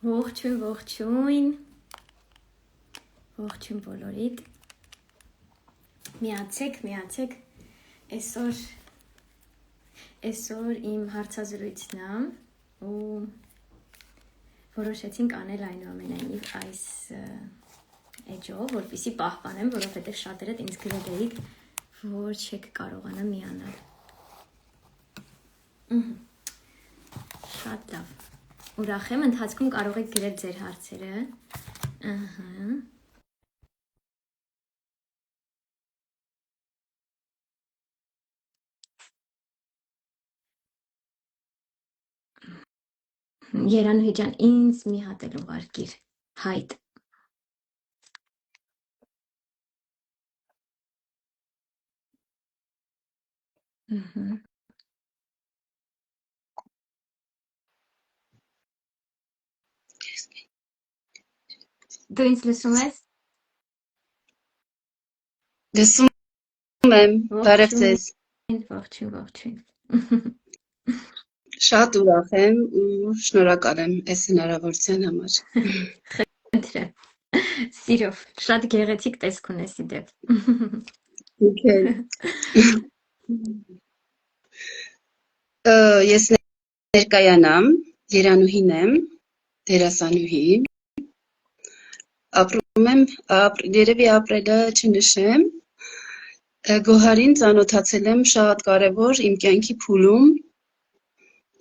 Ողջույն, ողջույն, ողջույն բոլորիդ, միացեք, այսօր իմ հարցազրույցն է ու որոշեցինք անել այնուամենայնիվ այս էջով, որպեսզի պահպանեմ, որովհետև շատերդ ինձ գրել էիք, որ չեք կարողանա միանալ։ Շատ լավ։ Ուրախ եմ, ընթացքում կարող եք գրել ձեր հարցերը։ Երանուհի ջան, ինձ մի հատ էլ ուղարկիր, հայտ։ Դու ինձ լսում ես։ Լսում եմ, բարև ձեզ։ Ողջույն։ Շատ ուրախ եմ ու շնորհակալ եմ այս հնարավորության համար։ Խնդրեմ։ Սիրով, շատ գեղեցիկ տեսք ունես ի դեպ։ Ես ներկայանամ, Երանուհին եմ, դերասանուհի։ Ապրում եմ, երևի ապրելը չնշեմ։ Գոհարին ծանոթացել եմ շատ կարևոր իմ կյանքի փուլում,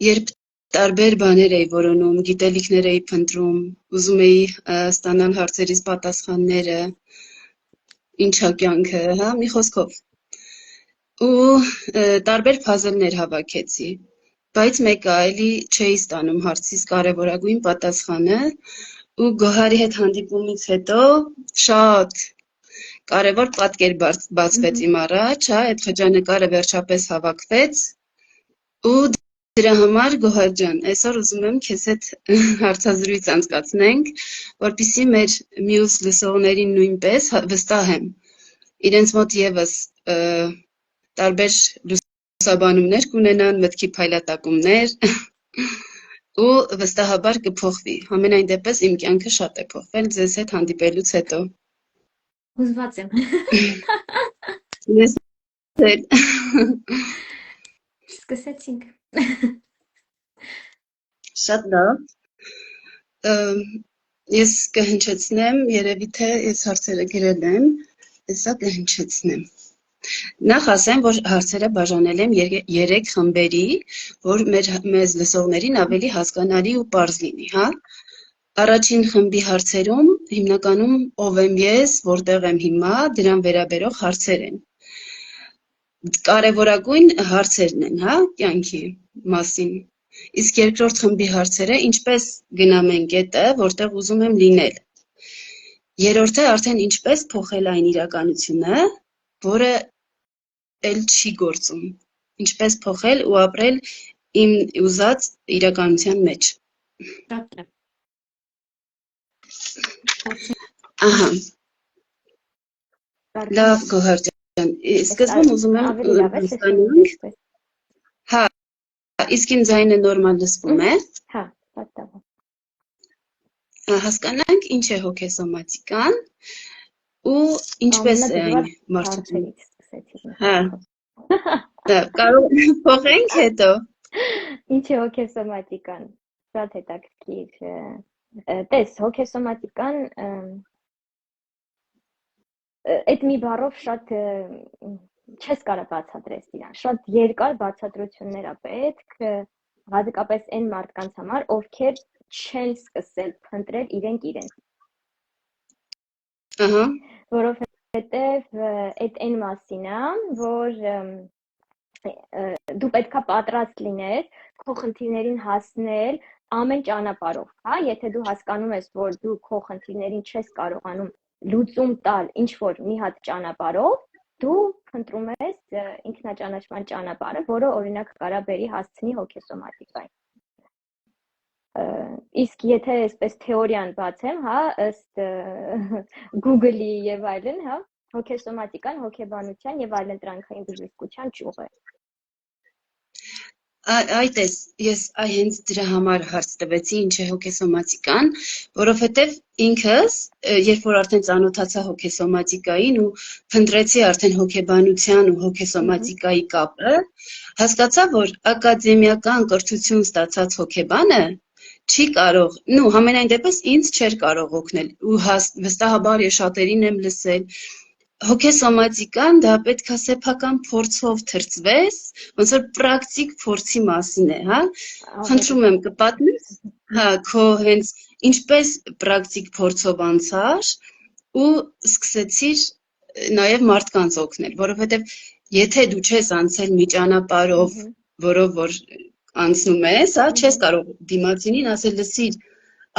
երբ տարբեր բաներ էի որոնում, գիտելիքներ էի փնտրում, ուզում էի ստանալ հարցերից պատասխանները, ինչա կյանքը, հա, մի խոսքով։ Ու տարբեր փազլներ հավաքեցի, բայց մեկը էլի չէի ստանում հարցից կարևորագույն պատասխանը, ու Գոհարի հետ հանդիպումից հետո շատ կարևոր պատկեր բացվեց իմ առաջ, հա, այդ խճանկարը վերջապես հավաքվեց, ու դրա համար Գոհար ջան, այսօր ուզում եմ քեզ հետ հարցազրույց անցկացնենք, որպեսզի մեր մյուս լսողներին նույնպես վստահ եմ, իրենց մոտ եւս տարբեր լուսաբանումներ կունենան, մտքի փայլատակումներ ու վստահաբար կփոխվի։ Համենայն դեպս իմ կյանքը շատ է փոխվել ձեզ հետ հանդիպելուց հետո։ Հուզված եմ։ Ես Սկսեցինք։ Շատ լավ։ Ես կհնչեցնեմ, երևի թե ես հարցերը գրել եմ, հեսա կհնչեցնեմ։ Նախ ասեմ, որ հարցերը բաժանել եմ 3 խմբերի, որ մեզ լսողներին ավելի հասկանալի ու պարզ լինի, հա։ Առաջին խմբի հարցերում հիմնականում ով եմ ես, որտեղ եմ հիմա, դրան վերաբերող հարցեր են։ Կարևորագույն հարցերն են, հա, կյանքի մասին։ Իսկ երկրորդ խմբի հարցերը ինչպես գնամ են կետը, որտեղ ուզում եմ լինել։ Երրորդը արդեն ինչպես փոխել այն իրականությունը, որը էլ չի գործում։ Ինչպես փոխել ու ապրել իմ ուզած իրականության մեջ։ Ահա։ Լավ, Գոհար ջան, սկզբում ուզում եմ հասկանանք։ Հա, իսկ իմ ձայնը նորմալ լսվում է։ Հա, պատահ։ Հասկանանք ինչ է հոգեսոմատիկան ու ինչպես է այն մարդու։ Հա։ Կարող փոխենք հետո։ Ինչ է հոգեսոմատիկան։ Շատ հետաքրքիր։ Տես, հոգեսոմատիկան այդ մի բառով շատ չես կարող բացատրես իրան։ Շատ երկար բացատրություններ է պետք, հատկապես այն մարդկանց համար, ովքեր չեն սկսել փնտրել իրենք։ Ահա։ Որովհետև այդ այն մասին է, որ դու պետքա պատրաստ լինես քո խնդիրներին հասնել ամեն ճանապարհով, հա, եթե դու հասկանում ես, որ դու քո խնդիրներին չես կարողանում լուծում տալ ինչ որ մի հատ ճանապարհով, դու փնտրում ես ինքնաճանաչման ճանապարհը, որը օրինակ կարա բերի հասցնի հոգեսոմատիկային։ Իսկ եթե այսպես թեորիան բացեմ, հա, ըստ Google-ի եւ այլն, հա, հոգեսոմատիկան հոգեբանության եւ այլընտրանքային բժշկության ճյուղ է։ Այտես, ես հենց դրա համար հարց տվեցի, ինչ է հոգեսոմատիկան, որովհետև ինքս, երբ որ արդեն ծանոթացա հոգեսոմատիկային ու փնտրեցի արդեն հոգեբանության ու հոգեսոմատիկայի կապը, հասկացա, որ ակադեմիական կրթություն ստացած հոգեբանը չի կարող, համենայն դեպս ինձ չէր կարող օգնել ու վստահաբար ես շատերին եմ լսել, հոգեսոմատիկան դա պետք է սեփական փորձով թրծվես, ոնց որ պրակտիկ փորձի մասին է, հա։ Խնդրում եմ կպատմես, հա, քո հենց ինչպես պրակտիկ փորձով անցար ու սկսեցիր նաև մարդկանց օգնել, որովհետև եթե դու չես անցել մի ճանապարհով, որով որ անցնում ես, հա, չես կարող դիմացինին ասել լսիր,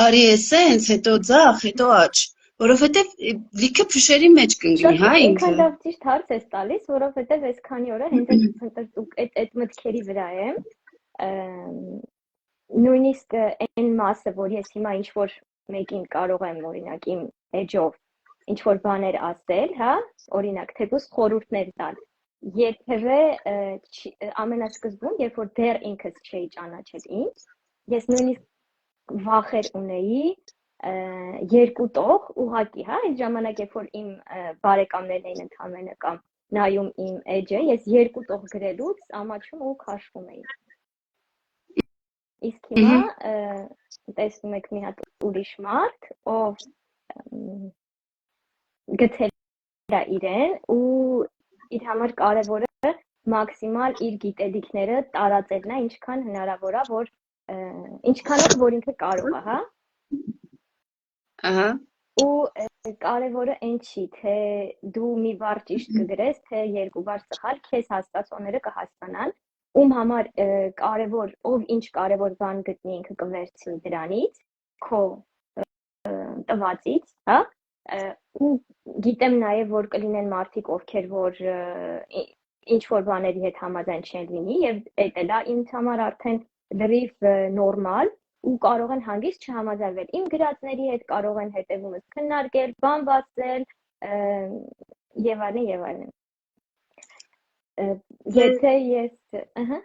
արի էսենց, հետո ձախ, հետո աջ, որովհետև լիքը փշերի մեջ կընկնի, հա, ինքը։ Շատ ճիշտ հարց ես տալիս, որովհետև այս քանի օրը հենց այդ մտքերի վրա եմ, նույնիսկ այն մասը, որ ես հիմա ինչ որ մեկին կարող եմ օրինակ իմ էջով ինչ որ բաներ ասել, հա, օրինակ թեկուզ խորհուրդներ տալ, երբևէ ամենասկզբում, երբ որ դեռ ինքս չէի ճանաչել ինձ, ես նույնիսկ վախեր ունեի երկու տող ուղակի, հա, այս ժամանակ երբ որ իմ բարեկամներն էին ընդհանրապես կամ նայում իմ էջը, ես երկու տող գրելուց ամաչում ու քաշվում էի։ Իսկ հիմա տեսնում եք մի հատ ուրիշ մարդ, ով գտել է իրեն ու իր համար կարևորը մաքսիմալ իր գիտելիքները տարածելն է, ինչքան հնարավոր է, որ ինչքանով որ ինքը կարող է, հա։ Ահա։ Ու կարևորը այն չի, թե դու մի բառ ճիշտ կգրես, թե երկու բառ սխալ, քեզ հասկացողները կհասկանան, ում համար կարևոր, ով ինչ կարևոր բան գտնի ինքը կվերցնի դրանից, քո տվածից, հա, ու գիտեմ նաև, որ կլինեն մարդիկ, ովքեր որ ինչ որ բաների հետ համաձայն չեն լինի, եւ այդ էլ է ինձ համար արդեն լրիվ նորմալ, ու կարող են հանգիստ չհամաձայնվել։ Իմ գրածների հետ կարող են հետևումս քննարկել, բան բացել, եւ այլն եւ այլն։ Եթե ես, ըհը։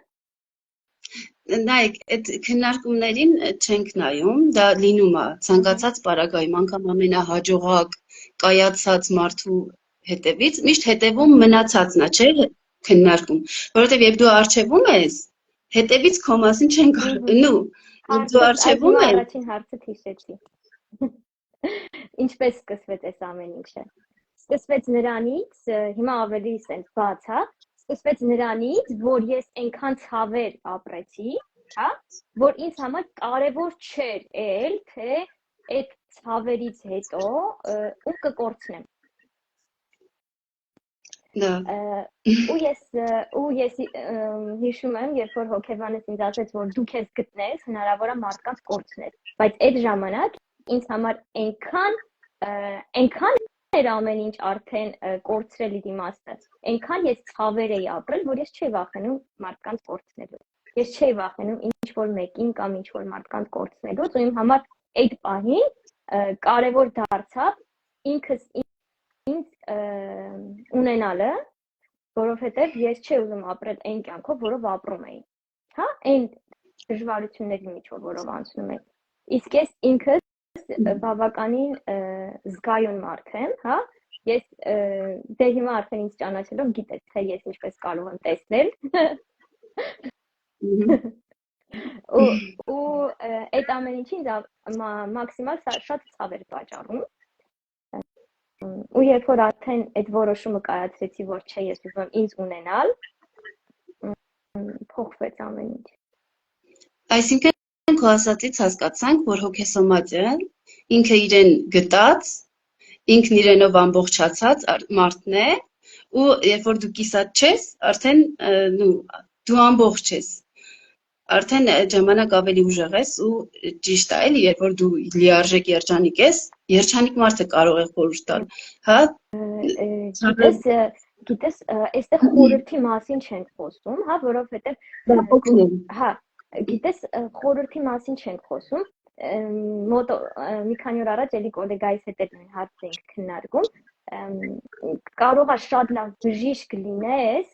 Նայեք, այդ քննարկումներին չենք նայում, դա լինում է ցանկացած պարագայում, անգամ ամենահաջողակ կայացած մարդու հետևից, միշտ հետևում մնացածն է, չէ՞, քննարկում, որովհետև երբ դու արժևում ես, հետևից քո մասին չեն կարող, դու արժևում ես։ Առաջին հարցը հիշեցի։ Ինչպես սկսվեց այս ամեն ինչը։ Սկսվեց նրանից, հիմա ավելի սենց բաց, հա, սկսվեց նրանից, որ ես այնքան ցավեր ապրեցի, հա, որ ինձ համար կարևոր չէր էլ, թե այդ ցավերից հետո ու կկորցնեմ։ Դա։ Ու ես հիշում եմ, երբ որ հոգեբանս ինձ ասեց, որ դու քեզ գտնես, հնարավոր է մարդկանց կորցնես, բայց այդ ժամանակ ինձ համար այնքան էր ամեն ինչ արդեն կորցրել իր իմաստը, այնքան ես ցավեր էի ապրել, որ ես չէի վախենում մարդկանց կորցնելու։ Ես չէի վախենում ինչ որ մեկին կամ ինչ որ մարդկանց կորցնելուց, ու իմ համար այդ պահին կարևոր դարձավ ինքս ինձ ունենալը, որովհետև ես չէի ուզում ապրել այն կյանքով, որով ապրում էի, հա, այն դժվարությունների միջով, որով անցնում էի։ Իսկ ես ինքս բավականին զգայուն մարդ եմ, հա, ես դե հիմա արդեն ինձ ճանաչելով գիտես, թե ես ինչպես կարող եմ տեսնել։ Ու այդ ամեն ինչի ինձ մաքսիմալ շատ ցավ էր պատճառում։ Ու երբ որ արդեն այդ որոշումը կայացրեցի, որ չէ, ես ուզում եմ ինձ ունենալ, փոխվեց ամեն ինչ։ Այսինքն քո ասածից հասկացանք, որ հոգեսոմատիան ինքը իրեն գտած, ինքն իրենով ամբողջացած մարդն է, ու երբ որ դու կիսատ չես, արդեն դու ամբողջ ես։ Արդեն ժամանակ ավելի ուժեղ ես ու ճիշտ է, էլի, երբ որ դու լիարժեք երջանիկ ես, երջանիկ մարդը կարող է խորհուրդ տալ, հա։ Գիտես, այստեղ խորհրդի մասին չենք խոսում, հա, որովհետև հա, գիտես, խորհրդի մասին չենք խոսում, մոտ մի քանի օր առաջ էլի գոլեգայիս հետ էլ հարց ենք քննարկում, կարող է շատ լավ բժիշկ լինես,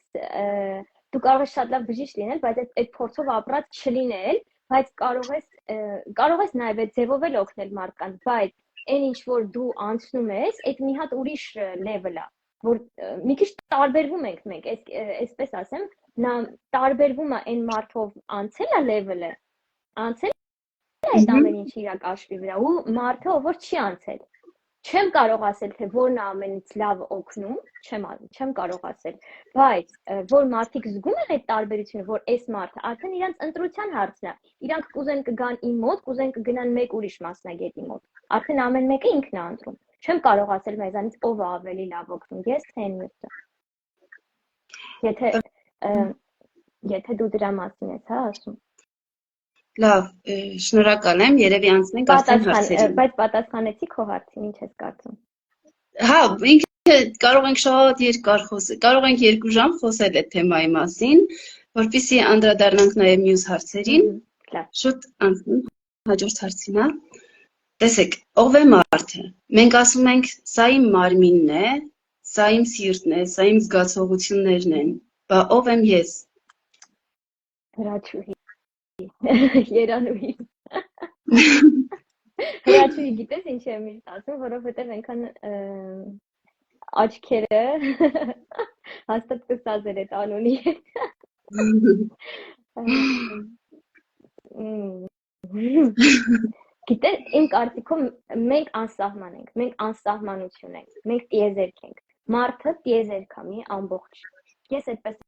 դու կարող ես շատ լավ բժիշկ լինել, բայց այդ փորձով ապրած չլինել, բայց կարող ես նաև այդ ձևով էլ օգնել մարդկանց, բայց այն ինչ որ դու անցնում ես, այդ մի հատ ուրիշ level է, որ մի քիչ տարբերվում ենք մենք, այսպես ասեմ, նա տարբերվում է այն մարդով անցել է level-ը, անցել այդ ամեն ինչը իր կաշվի վրա ու մարդը ով որ չի անցել չեմ կարող ասել թե որն է ամենից լավ օգնում չեմ կարող ասել բայց որ մարդիկ զգում են այդ տարբերությունը որ այս մարդը արդեն իրանց ընտրության հարցն է իրանք կուզեն կգան իմ մոտ կուզեն կգնան մեկ ուրիշ մասնագետի մոտ արդեն ամեն մեկը ինքն է ընտրում չեմ կարող ասել մեզանից ով է ավելի լավ օգնում ես թե մյուսը եթե դու դրա մասին ես հա ասում Լավ, շնորհակալ եմ, երևի անցնենք արդեն հարցերին։ Բայց պատասխանեցի քո հարցին, ինչ ես կարծում։ Հա, ինքը կարող ենք շատ երկար խոսել, կարող ենք 2 ժամ խոսել այդ թեմայի մասին, որպեսզի անդրադառնանք նաև մյուս հարցերին։ Շուտ անցնենք հաջորդ հարցին, հա։ Տեսեք, ով է մարդը։ Մենք ասում ենք, սա իմ մարմինն է, սա իմ սիրտն է, սա իմ զգացողություններն են։ Բա ով եմ ես։ Հրաչուհի Երանուհի Հրաչուհի գիտես ինչ եմ միշտ ասում, որովհետև այնքան աչքերը հաստատ կսազեր այդ անունի Գիտես, իմ կարծիքով մենք անսահման ենք, մենք անսահմանություն ենք, մենք տիեզերք ենք, մարդը տիեզերք է, մի ամբողջ Ես այդպես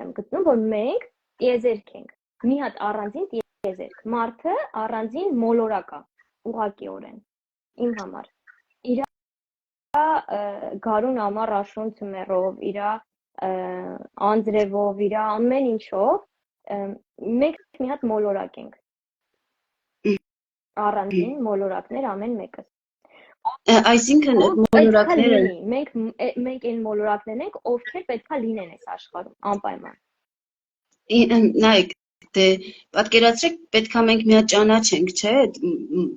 եմ գտնում, որ մենք տիեզերք ենք Մի հատ առանձին տիեզերք, մարդը առանձին մոլորակ է, ուղղակիորեն, իմ համար, իրա գարուն ամառ աշուն ծմերով, իրա անձրևով, իրա ամեն ինչով, մենք մի հատ մոլորակ ենք, առանձին մոլորակներ ամեն մեկս։ Այսինքն մոլորակները մենք այն մոլորակներն ենք, ովքեր պետքա լինեն այս աշխարհում, անպայման։ Նայեք Դե պատկերացրեք պետքա մենք մի հատ ճանաչենք, չէ՞,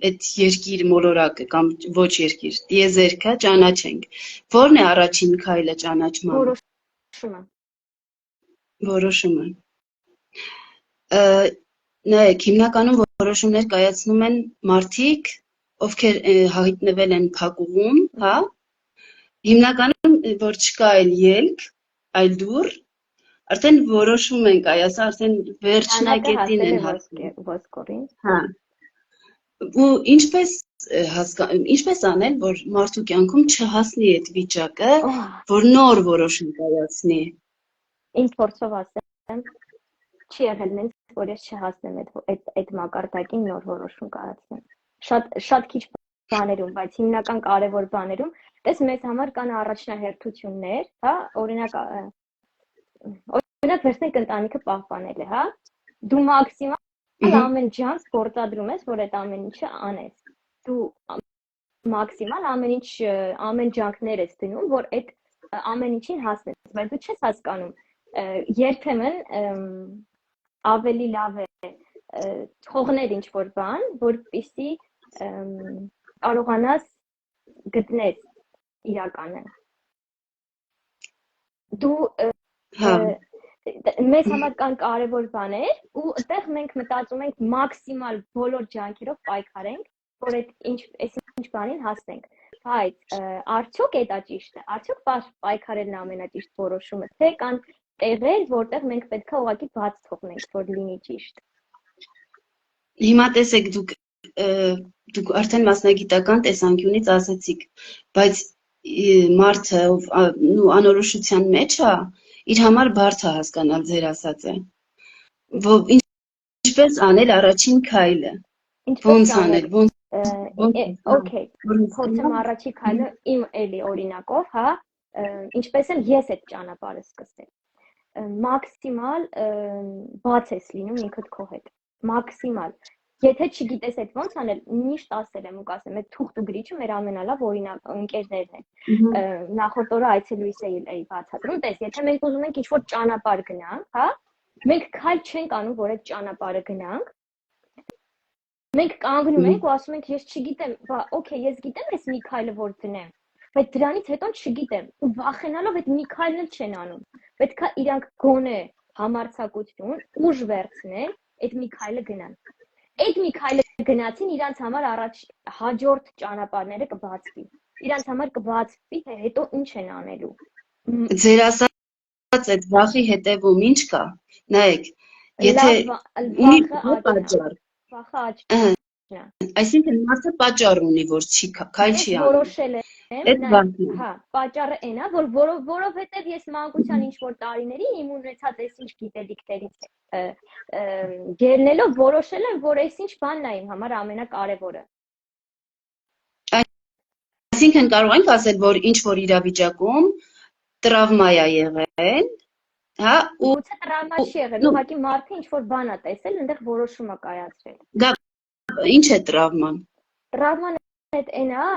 այդ երկիր մոլորակը կամ ոչ երկիր, տիեզերքը ճանաչենք։ Որն է առաջին քայլը ճանաչման։ Որոշումը։ Նայեք, հիմնականում որոշումներ կայացնում են մարդիկ, ովքեր հայտնվել են փակուղում, հա։ Հիմնականում որ չկա այլ ելք, այլ դուռ Արդեն որոշում են կայացա, արդեն վերջնակետին են հասնում։ Հա։ Ու ինչպես անել, որ մարդու կյանքում չհասնի այդ վիճակը, որ նոր որոշում կայացնի։ Ինչ փորձով ասեմ, չի եղել ինձ, որ ես չհասնեմ այդ մակարդակին նոր որոշում կայացնեմ։ Շատ քիչ բաներում, բայց հիմնական կարևոր բաներում, տես մեզ համար կան առաջնահերթություններ, հա, Օրինակ վերցնենք ընտանիքը պահպանելը, հա։ Դու մաքսիմալ ամեն ջանք գործադրում ես, որ այդ ամեն ինչը անես։ Դու մաքսիմալ ամեն ջանքներ ես դնում, որ այդ ամեն ինչին հասնես, բայց դու չես հասկանում։ Երբեմն ավելի լավ է թողնել ինչ-որ բան, որպեսզի կարողանաս գտնես իրականը։ Դու Մեզ համար կան կարևոր բաներ ու այդտեղ մենք մտածում ենք մաքսիմալ բոլոր ջանքերով պայքարենք, որ այս ինչ բանին հասնենք։ Բայց արդյոք դա ճիշտ է։ Արդյոք պայքարելն է ամենաճիշտ որոշումը, թե կան տեղեր, որտեղ մենք պետք է ուղղակի բաց թողնենք, որ լինի ճիշտ։ Հիմա տեսեք դուք արդեն մասնագիտական տեսանկյունից ասացիք, բայց մարդը անորոշության մեջ է իր համար բարդ է հասկանալ ձեր ասածը։ Ինչպես անել առաջին քայլը։ Ոնց անել, Okay, փորձեմ առաջի քայլը իմ էլի օրինակով, հա, ինչպես եմ ես այդ ճանապարհը սկսել։ Մաքսիմալ բաց ես լինում ինքդ քո հետ։ Մաքսիմալ Եթե չգիտես այդ ոնց անել, միշտ ասել եմ ու կասեմ, այդ թուղթ ու գրիչը մեր ամենալավ օրինակ ընկերներն են։ Նախորդ օրը այցելուիս էի բացատրում, տես, եթե մենք ուզում ենք ինչ-որ ճանապարհ գնանք, հա, մենք քայլ չենք անում, որ այդ ճանապարհը գնանք։ Մենք կանգնում ենք ու ասում ենք, ես չգիտեմ, բա, օքեյ, ես գիտեմ ես մի քայլը որ դնեմ, բայց դրանից հետո չգիտեմ ու վախենալով այդ մի քայլն էլ չեն անում։ Պետք է իրանք գոնե համարձակություն, ուժ վերցնեն, այդ մի քայլը գնան։ Այդ մի քայլը գնացին, իրանց համար առաջ հաջորդ ճանապարհները կբացվի։ Իրանց համար կբացվի, թե հետո ինչ են անելու։ Ձեր ասած այդ վախի հետևում ինչ կա։ Նայեք, եթե ունի պատճառ, վախը աճն է։ Այսինքն մարդը պատճառ ունի, որ չի քայլ չի անում։ Որոշել եմ, հա, պատճառը այն է, որովհետև ես մանկության ինչ-որ տարիներին իմ ունեցած այսինչ գիտելիքներից գերնելով որոշել եմ, որ այսինչ բանն է իմ համար ամենակարևորը։ Այսինքն կարող ենք ասել, որ ինչ-որ իրավիճակում տրավմա է եղել, հա, ու գուցե տրավմա չի եղել, ուղղակի մարդը ինչ-որ բան է տեսել, այնտեղ որոշում է կայացրել։ Ինչ է տրավման։ Տրավման այն է,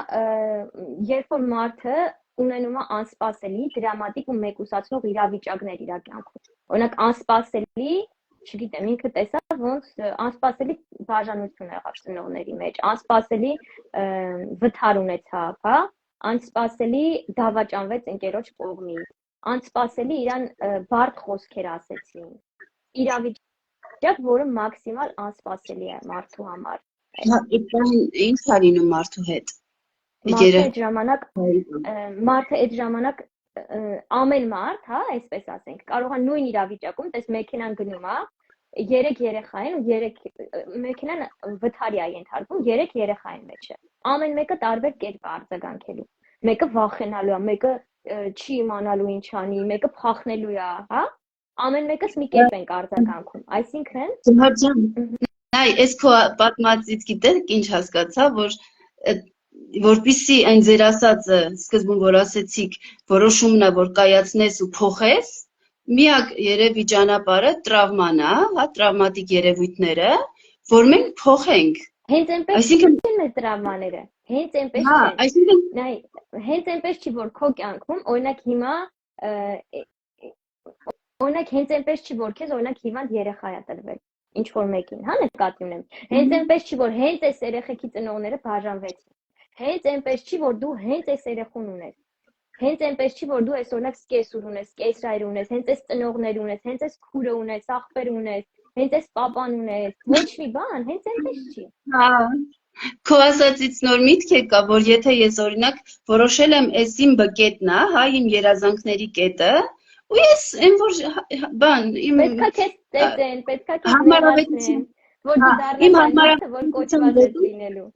երբ որ մարդը ունենում է անսպասելի, դրամատիկ ու մեկուսացնող իրավիճակներ իր կյանքում։ Օրինակ անսպասելի, չգիտեմ, ինքը տեսավ ոնց անսպասելի բաժանություն եղավ ծնողների մեջ, անսպասելի վթար ունեցավ, հա, անսպասելի դավաճանվեց ընկերոջ կողմից, անսպասելի իրան բարդ խոսքեր ասեցին։ Իրավիճակ, որը մաքսիմալ անսպասելի է մարդու համար։ Ինչ է լինում մարդու հետ։ Մարդը այդ ժամանակ ամեն մարդ, հա, այսպես ասենք, կարող է նույն իրավիճակում, տես մեքենան գնում է, 3 երեխա են ու մեքենան վթարի է ենթարկվում, 3 երեխայի մեջ է։ Ամեն մեկը տարբեր կերպ է արձագանքելու։ Մեկը վախենալու է, մեկը չի իմանալու ինչ անի, մեկը փախնելու է, հա։ Ամեն մեկս մի կերպ ենք արձագանքում։ Այսինքն Այ ես քո պատմածից գիտեք ինչ հասկացա, որ որպեսզի այն ձեր ասածը սկզբում որ ասեցիք, որոշումն է, որ կայացնես ու փոխես, միակ երևի ճանապարհը տրավման է, հա, տրավմատիկ երևույթները, որ մենք փոխենք։ Հենց այնպես չեն տրավմաները, հենց այնպես չեն։ Այսինքն, նայ, հենց այնպես չի, որ քո կյանքում, օրինակ հիմա հենց այնպես չի, որ քեզ օրինակ հիվանդ երեխա է տրվել։ Ինչ որ մեկին, հա, նկատի ունեմ։ Հենց այնպես չի, որ հենց այս երեխեքի ծնողները բաժանվեցին։ Հենց այնպես չի, որ դու հենց այս երեխուն ունես։ Հենց այնպես չի, որ դու այս օրինակ սկեսուր ունես, սկեսրայր ունես, հենց այս ծնողներ ունես, հենց այս քուրը ունես, աղբեր ունես, հենց այս պապան ունես։ Ոչ մի բան, հենց այնպես չի։ Հա։ Քո ասածից նոր միտք եկա, որ եթե ես օրինակ որոշել եմ այս իմ բկետն է, հա, իմ երազանքների կետը, ու ես այն որ բան իմ պետքա քեզ ծեծեն, պետքա քեզ նեղացնեն, որ դու դառնաս մարդը, որ կոչված ես լինելու։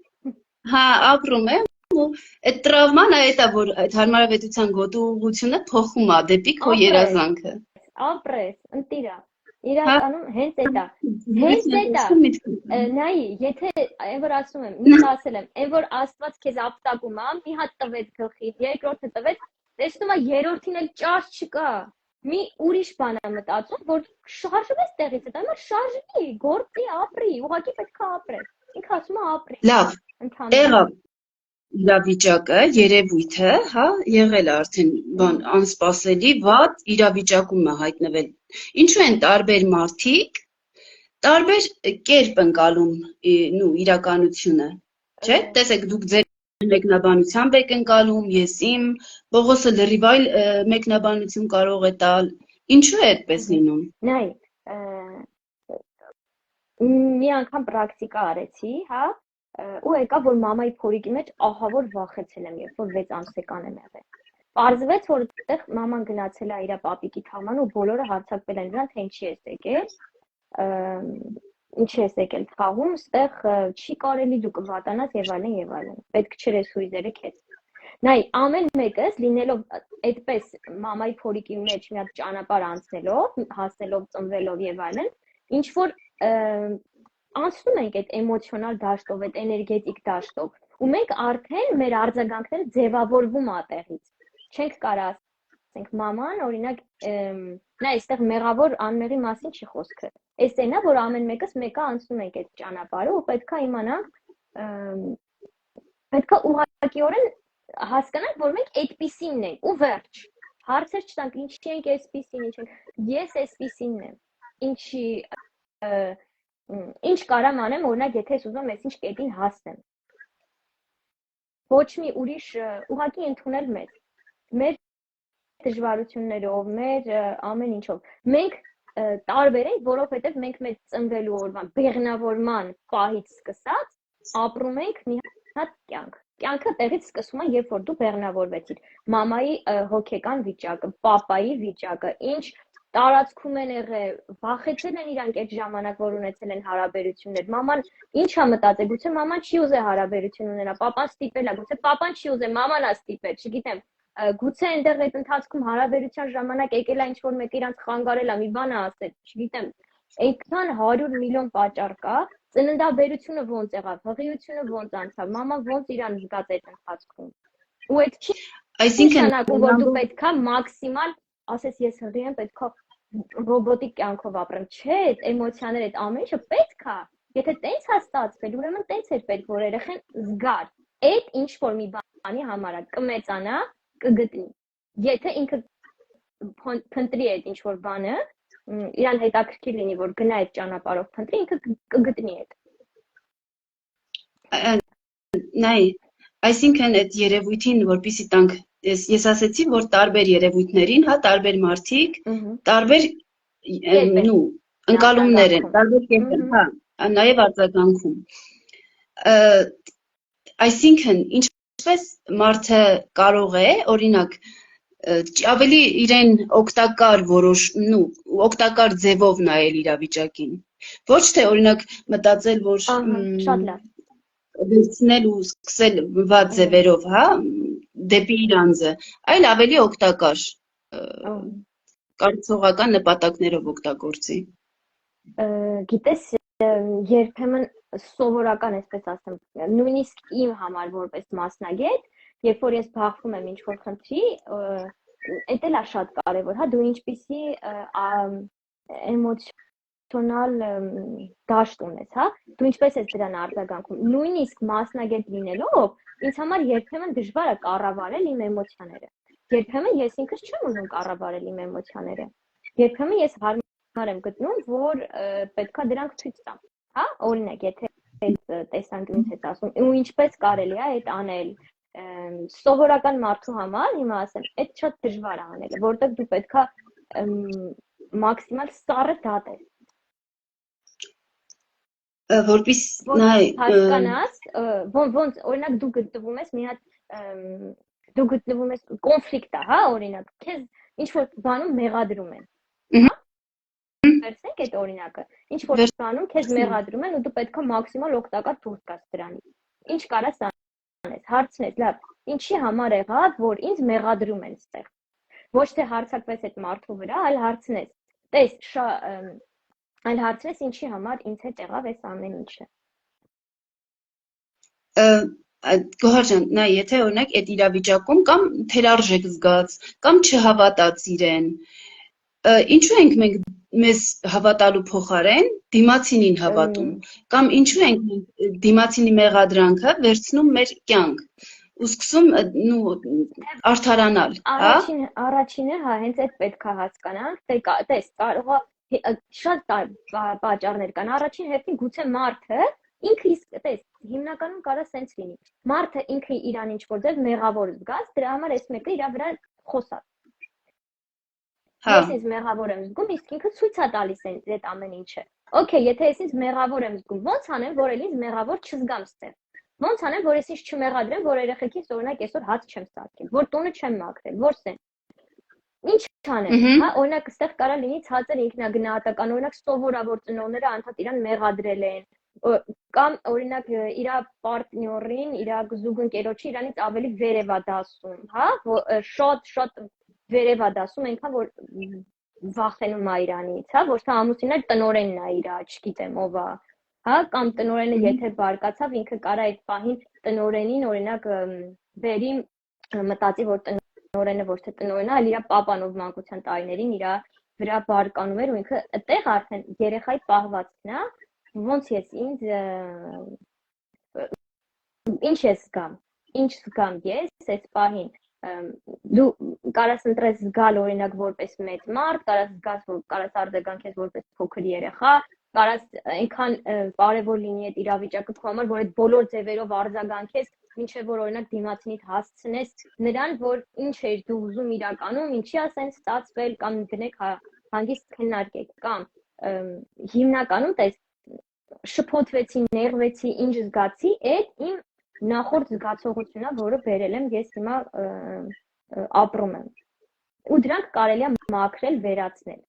Հա, ապրում եմ ու այդ տրավման է դա, որ այդ հարմարավետության գոտուղությունը փոխում է դեպի քո երազանքը։ Ապրես, ընտիրա։ Իրականում հենց էտա։ Հենց էտա։ Նայ, եթե այն որ ասում եմ, մի ասել եմ, այն որ Աստված քեզ ապտակում է, մի հատ տվեց գլխի, երկրորդը տվեց, տեսնում ես երրորդին էլ ճաշ չկա։ Մի ուրիշ բան է մտածում, որ շարժվես տեղից, դա մա շարժվի, գործի, ապրի, ուղղակի պետք է ապրես։ Ինքը ասում է ապրի։ Լավ, եղավ իրավիճակը, երևույթը, հա, եղել է արդեն բան անսպասելի, վատ իրավիճակում է հայտնվել։ Ինչու են տարբեր մարդիկ տարբեր կերպ ընկալում իրականությունը, չէ՞։ Տեսեք, դուք ձեր մեկնաբանությամբ եք ընկալում, ես իմ, Պողոսը լրիվ այլ մեկնաբանություն կարող է տալ։ Ինչու է այդպես լինում։ Նայ, մի անգամ պրակտիկա արեցի, հա, ու եկա, որ մամայի փորիկի մեջ ահավոր վախեցել եմ, երբ որ 6 ամսական եմ եղել։ Պարզվեց, որ այդտեղ մաման գնացել է իր պապիկի թաղման ու բոլորը հարձակվել են նրան, թե ինչի ես եկել, ինչի ես եկել թաղում, այդտեղ չի կարելի դու կվատանաս եւ այլն եւ այլն։ Պետք չէր այս հույզերը քեզ։ Նայ, ամեն մեկս լինելով այդպես մամայի փորիկի մեջ մի հատ ճանապարհ անցնելով, հասնելով, ծնվելով եւ այլն, ինչ որ անցնում ենք այդ էմոցիոնալ դաշտով, այդ էներգետիկ դաշտով, ու մենք արդեն մեր արձագանքները ձևավորվում է այդտեղից։ Չենք կարող ասենք մաման, օրինակ, նա այստեղ մեղավոր անմեղի մասին չի խոսքը։ Այս այնա, որ ամեն մեկս մեկը անցնում ենք այդ ճանապարհը ու պետքա իմանանք, պետքա ուղղակիորեն հասկանանք, որ մենք այդպիսինն ենք ու վերջ։ Հարցեր չտանք, ինչի ենք այսպիսին, ինչ ենք։ Ես այսպիսինն եմ։ Ինչ կարամ անեմ, օրինակ, եթե ես ուզում եմ այսինչ կետին հասնեմ։ Ոչ մի ուրիշ ուղղակի ընդունել մեր դժվարություններով, մեր ամեն ինչով։ Մենք տարբեր են, որովհետև մենք մեր ծնվելու օրվան բեղնավորման պահից սկսած ապրում ենք մի հատ կյանք։ Կյանքը տեղից սկսում է, երբ որ դու բեղնավորվեցիր։ Մամայի հոգեկան վիճակը, պապայի վիճակը, ինչ տարածքում են եղել, վախեցել են իրանք այդ ժամանակ, որ ունեցել են հարաբերություններ։ Մաման ինչ է մտածել, գուցե մաման չի ուզել հարաբերություն ունենա, պապան ստիպել է, գուցե պապան չի ուզել, մաման է ստիպել, չգիտեմ։ Գուցե այնտեղ այդ ընթացքում հարաբերության ժամանակ եկել է ինչ-որ մեկը իրանք խանգարել է, մի բան է ասել, չգիտեմ։ Այնքան 100 միլիոն պատճառ կա, ծննդաբերությունը ոնց եղավ, հղիությունը ոնց անցավ, մաման ոնց իրան զգաց այդ ընթացքում։ Ու այդ չի նշանակում, որ դու պետքա մաքսիմալ, ասես ես հղի եմ, պետքա ռոբոտիկ կյանքով ապրեմ։ Չէ, այդ էմոցիաները, այդ ամեն ինչը պետք է։ Եթե տենց է ստացվել, ուրեմն տենց էր պետք, որ երեխան զգար։ Այդ ինչ որ մի բանի համար է, կմեծանա, կգտնի։ Եթե ինքը փնտրի այդ ինչ որ բանը, իրան հետաքրքիր լինի, որ գնա այդ ճանապարհով փնտրի, ինքը կգտնի այդ։ Նայ, այսինքն այդ երևույթին, որպեսզի տանք, ես ասացի, որ տարբեր երևույթներին, հա, տարբեր մարդիկ, տարբեր ընկալումներ են, տարբեր կերպ են, հա, նաև արձագանքում։ Այսինքն, ինչպես մարդը կարող է, օրինակ, ավելի իրեն օգտակար ձևով նայել իրավիճակին։ Ոչ թե օրինակ մտածել, որ շատ լավ վերցնել ու սկսել վատ ձևերով, հա, դեպի իր անձը, այլ ավելի օգտակար կարծողական նպատակներով օգտագործի։ Գիտես, երբեմն սովորական, այսպես ասեմ, նույնիսկ իմ համար որպես մասնագետ, երբ որ ես բախվում եմ ինչ-որ խնդրի, այդ էլ է շատ կարևոր, հա, դու ինչպիսի էմոցիոնալ դաշտ ունես, հա, դու ինչպես ես դրան արձագանքում, նույնիսկ մասնագետ լինելով, ինձ համար երբեմն դժվար է կառավարել իմ էմոցիաները, երբեմն ես ինքս չեմ ուզում կառավարել իմ էմոցիաները, երբեմն ես հարմար եմ գտնում, որ պետքա դրանք ցույց տամ, հա, օրինակ, եթե այդ տեսանկյունից ես ասում, ու ինչպես կարելի է այդ անել, սովորական մարդու համար, հիմա ասեմ, այդ շատ դժվար է անելը, որտեղ դու պետքա մաքսիմալ սառը դատես։ Որպես նայ հասկանաս, ոնց օրինակ դու գտնվում ես մի հատ դու գտնվում ես կոնֆլիկտ է, հա, օրինակ, քեզ ինչ որ բանում մեղադրում են։ Հա։ Վերցնենք այդ օրինակը։ Ինչ որ բանում քեզ մեղադրում են ու դու պետքա մաքսիմալ օգտակար դուրս գաս դրանից։ Ինչ կարաս անես, հարցնես, լավ, ինչի համար եղավ, որ ինձ մեղադրում են ստեղ։ Ոչ թե հարցակվես այդ մարդու վրա, այլ հարցնես։ Տես, այլ հարցնես ինչի համար ինձ հետ եղավ այս ամեն ինչը։ Գոհար ջան, նայ, եթե օրինակ այդ իրավիճակում կամ թերարժեք զգաց, կամ չհավատաց իրեն, ինչու ենք մենք մեզ հավատալու փոխարեն դիմացինին հավատում, կամ ինչու ենք դիմացինի մեղադրանքը վերցնում մեր կյանք ու սկսում արդարանալ, հա? Առաջինը, հա, հենց այդ պետք է հասկանանք, տես, կարող է շատ պատճառներ կան։ Առաջին հերթին գուցե մարդը ինքը իսկ, տես, հիմնականում կարա սենց լինի։ Մարդը ինքը իրան ինչ-որ ձև մեղավոր զգաց, դրա համար այս մեկը իր վրա խոսած։ Ես ինձ մեղավոր եմ զգում, իսկ ինքը ցույց է տալիս այդ ամեն ինչը։ Okay, եթե ես ինձ մեղավոր եմ զգում, ոնց անեմ, որ ինձ մեղավոր չզգամ ստեղ։ Ոնց անեմ, որ ես ինձ չմեղադրեմ, որ երեխեքիս օրինակ այսօր հաց չեմ սարքել, որ տունը չեմ մաքրել, որ սեն։ Ինչ անեմ, հա, օրինակ այստեղ կարա լինի ցածր ինքնագնահատական, օրինակ սովորավոր ծնողները անդադ իրան մեղադրել են, կամ օրինակ իր պարտներին, իր զուգընկերոջը իրանից ավելի վերև է դասում, հա, շատ վերև է դասում, այնքան որ վախենում է իրանից, հա, ոչ թե ամուսինն էլ տնորենն է իր, չգիտեմ ով է, հա, կամ տնորենը եթե բարկացավ, ինքը կարա այդ պահին տնորենին օրինակ բերի մտածի, որ տնորենը ոչ թե տնորենն է, այլ իր պապան ով մանկության տարիներին իր վրա բարկանում էր ու ինքը այդտեղ արդեն երեխայի պահվածքն է, ոնց ես ինչ ես զգամ, ինչ զգամ ես այս պահին, դու կարաս ընտրես զգալ օրինակ որպես մեծ մարդ, կարաս արձագանքես որպես փոքր երեխա, կարաս այնքան կարևոր լինի այդ իրավիճակը քո համար, որ այդ բոլոր ձևերով արձագանքես, մինչև որ օրինակ դիմացինիդ հասցնես նրան, որ ինչ էր դու ուզում իրականում, ինչի է սենց ստացվել կամ դնեք հանգիստ քննարկեք կամ հիմնականում շփոթվեցի, նեղվեցի, ինչ զգացի, այդ իմ նախորդ զգացողությունն է, որը բերել եմ ես հիմա ապրում եմ։ Ու դրանք կարելի է մաքրել, վերացնել։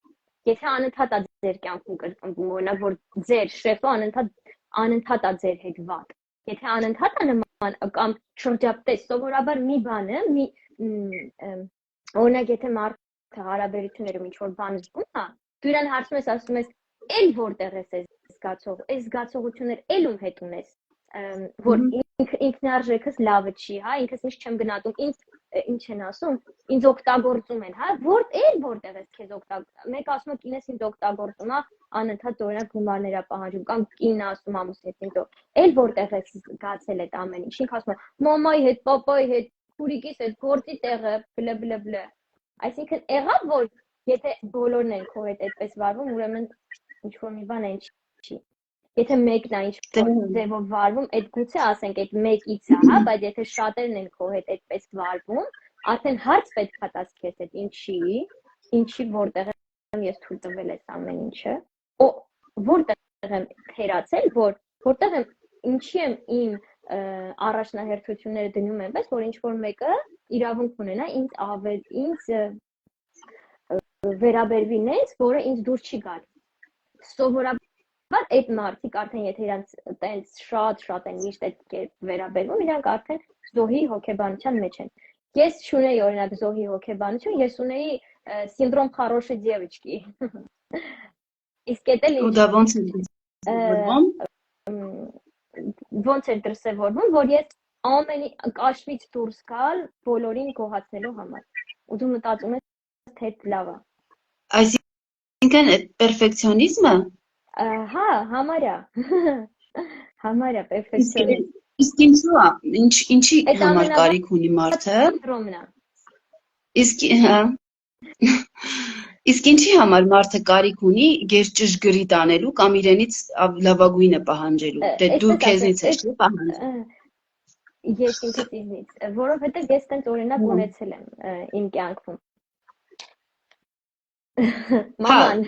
Եթե անընդհատ է ձեր կյանքում կրկնվում, օրինակ որ ձեր շեֆը անընդհատ է ձեր հետ վատ։ Եթե անընդհատ է նման կամ շրջապատես, սովորաբար մի բանը, օրինակ եթե մարդը հարաբերություններում ինչ-որ բան զգում է, դու իրան հարցնում ես, ասում ես, «Էլ որտեղ ես այս զգացող, այս զգացողություններ էլ ում հետ ունես, որ ինքնարժեքս լավը չի, հա, ինքս ինչ չեմ գնահատում, ինձ ինչ են ասում, ինձ օգտագործում են, հա, որտեղ ես քեզ օգտագործում, մեկ ասում է կինս ինձ օգտագործում է, անընդհատ օրինակ գումարներ է պահանջում, կամ կինն ասում ամուսնուց ինձ, էլ որտեղ ես զգացել այդ ամեն ինչ, ինքը ասում է, մամայի հետ, պապայի հետ, քուրիկիս հետ, գործի տեղը, բլը։ Այսինքն եղավ, որ եթե բոլորն են քո հետ այդպես վարվում, ուրեմն ինչ-որ մի բան այն չի։ Եթե մեկն է ինչ-որ ձևով վարվում, այդ գուցե ասենք այդ մեկից է, հա, բայց եթե շատերն են քո հետ այդպես վարվում, արդեն հարց պետք է տաս քեզ այդ ինչի որտեղ եմ ես թույլ տվել այս ամեն ինչը, որտեղ եմ թերացել, որտեղ եմ ինչի եմ իմ առաջնահերթությունները դնում այնպես, որ ինչ-որ մեկը իրավունք ունենա ինձ վերաբերվի նենց, որը ինձ դուր չի գալիս։ Սովորաբար այդ մարդիկ արդեն եթե իրանց տենց շատ են միշտ այդ կերպ վերաբերվում, իրանք արդեն զոհի հոգեբանության մեջ են։ Ես չունեի օրինակ զոհի հոգեբանություն, ես ունեի սինդրոմ хорошей девочки։ Իսկ էդ էլ ու դա ոնց է դրսևորվում։ Ոնց է դրսևորվում, որ ես ամենի կաշվից դուրս գալ բոլորին գոհացնելու համար։ Ու դու մտածում ես, թե լավ է։ Այսինքն պերֆեկցիոնիզմը։ Հա, համարյա պերֆեկցիոնիզմ։ Իսկ ինչու է, ինչի համար կարիք ունի մարդը։ Սինդրոմն է։ Իսկ ինչի համար մարդը կարիք ունի գերճշգրիտ անելու կամ իրենից լավագույնը պահանջելու։ Դե դու քեզնից ես պահանջում։ Ես ինքս ինձնից, որովհետև ես տենց օրինակ ունեցել եմ իմ կյանքում։ Մաման,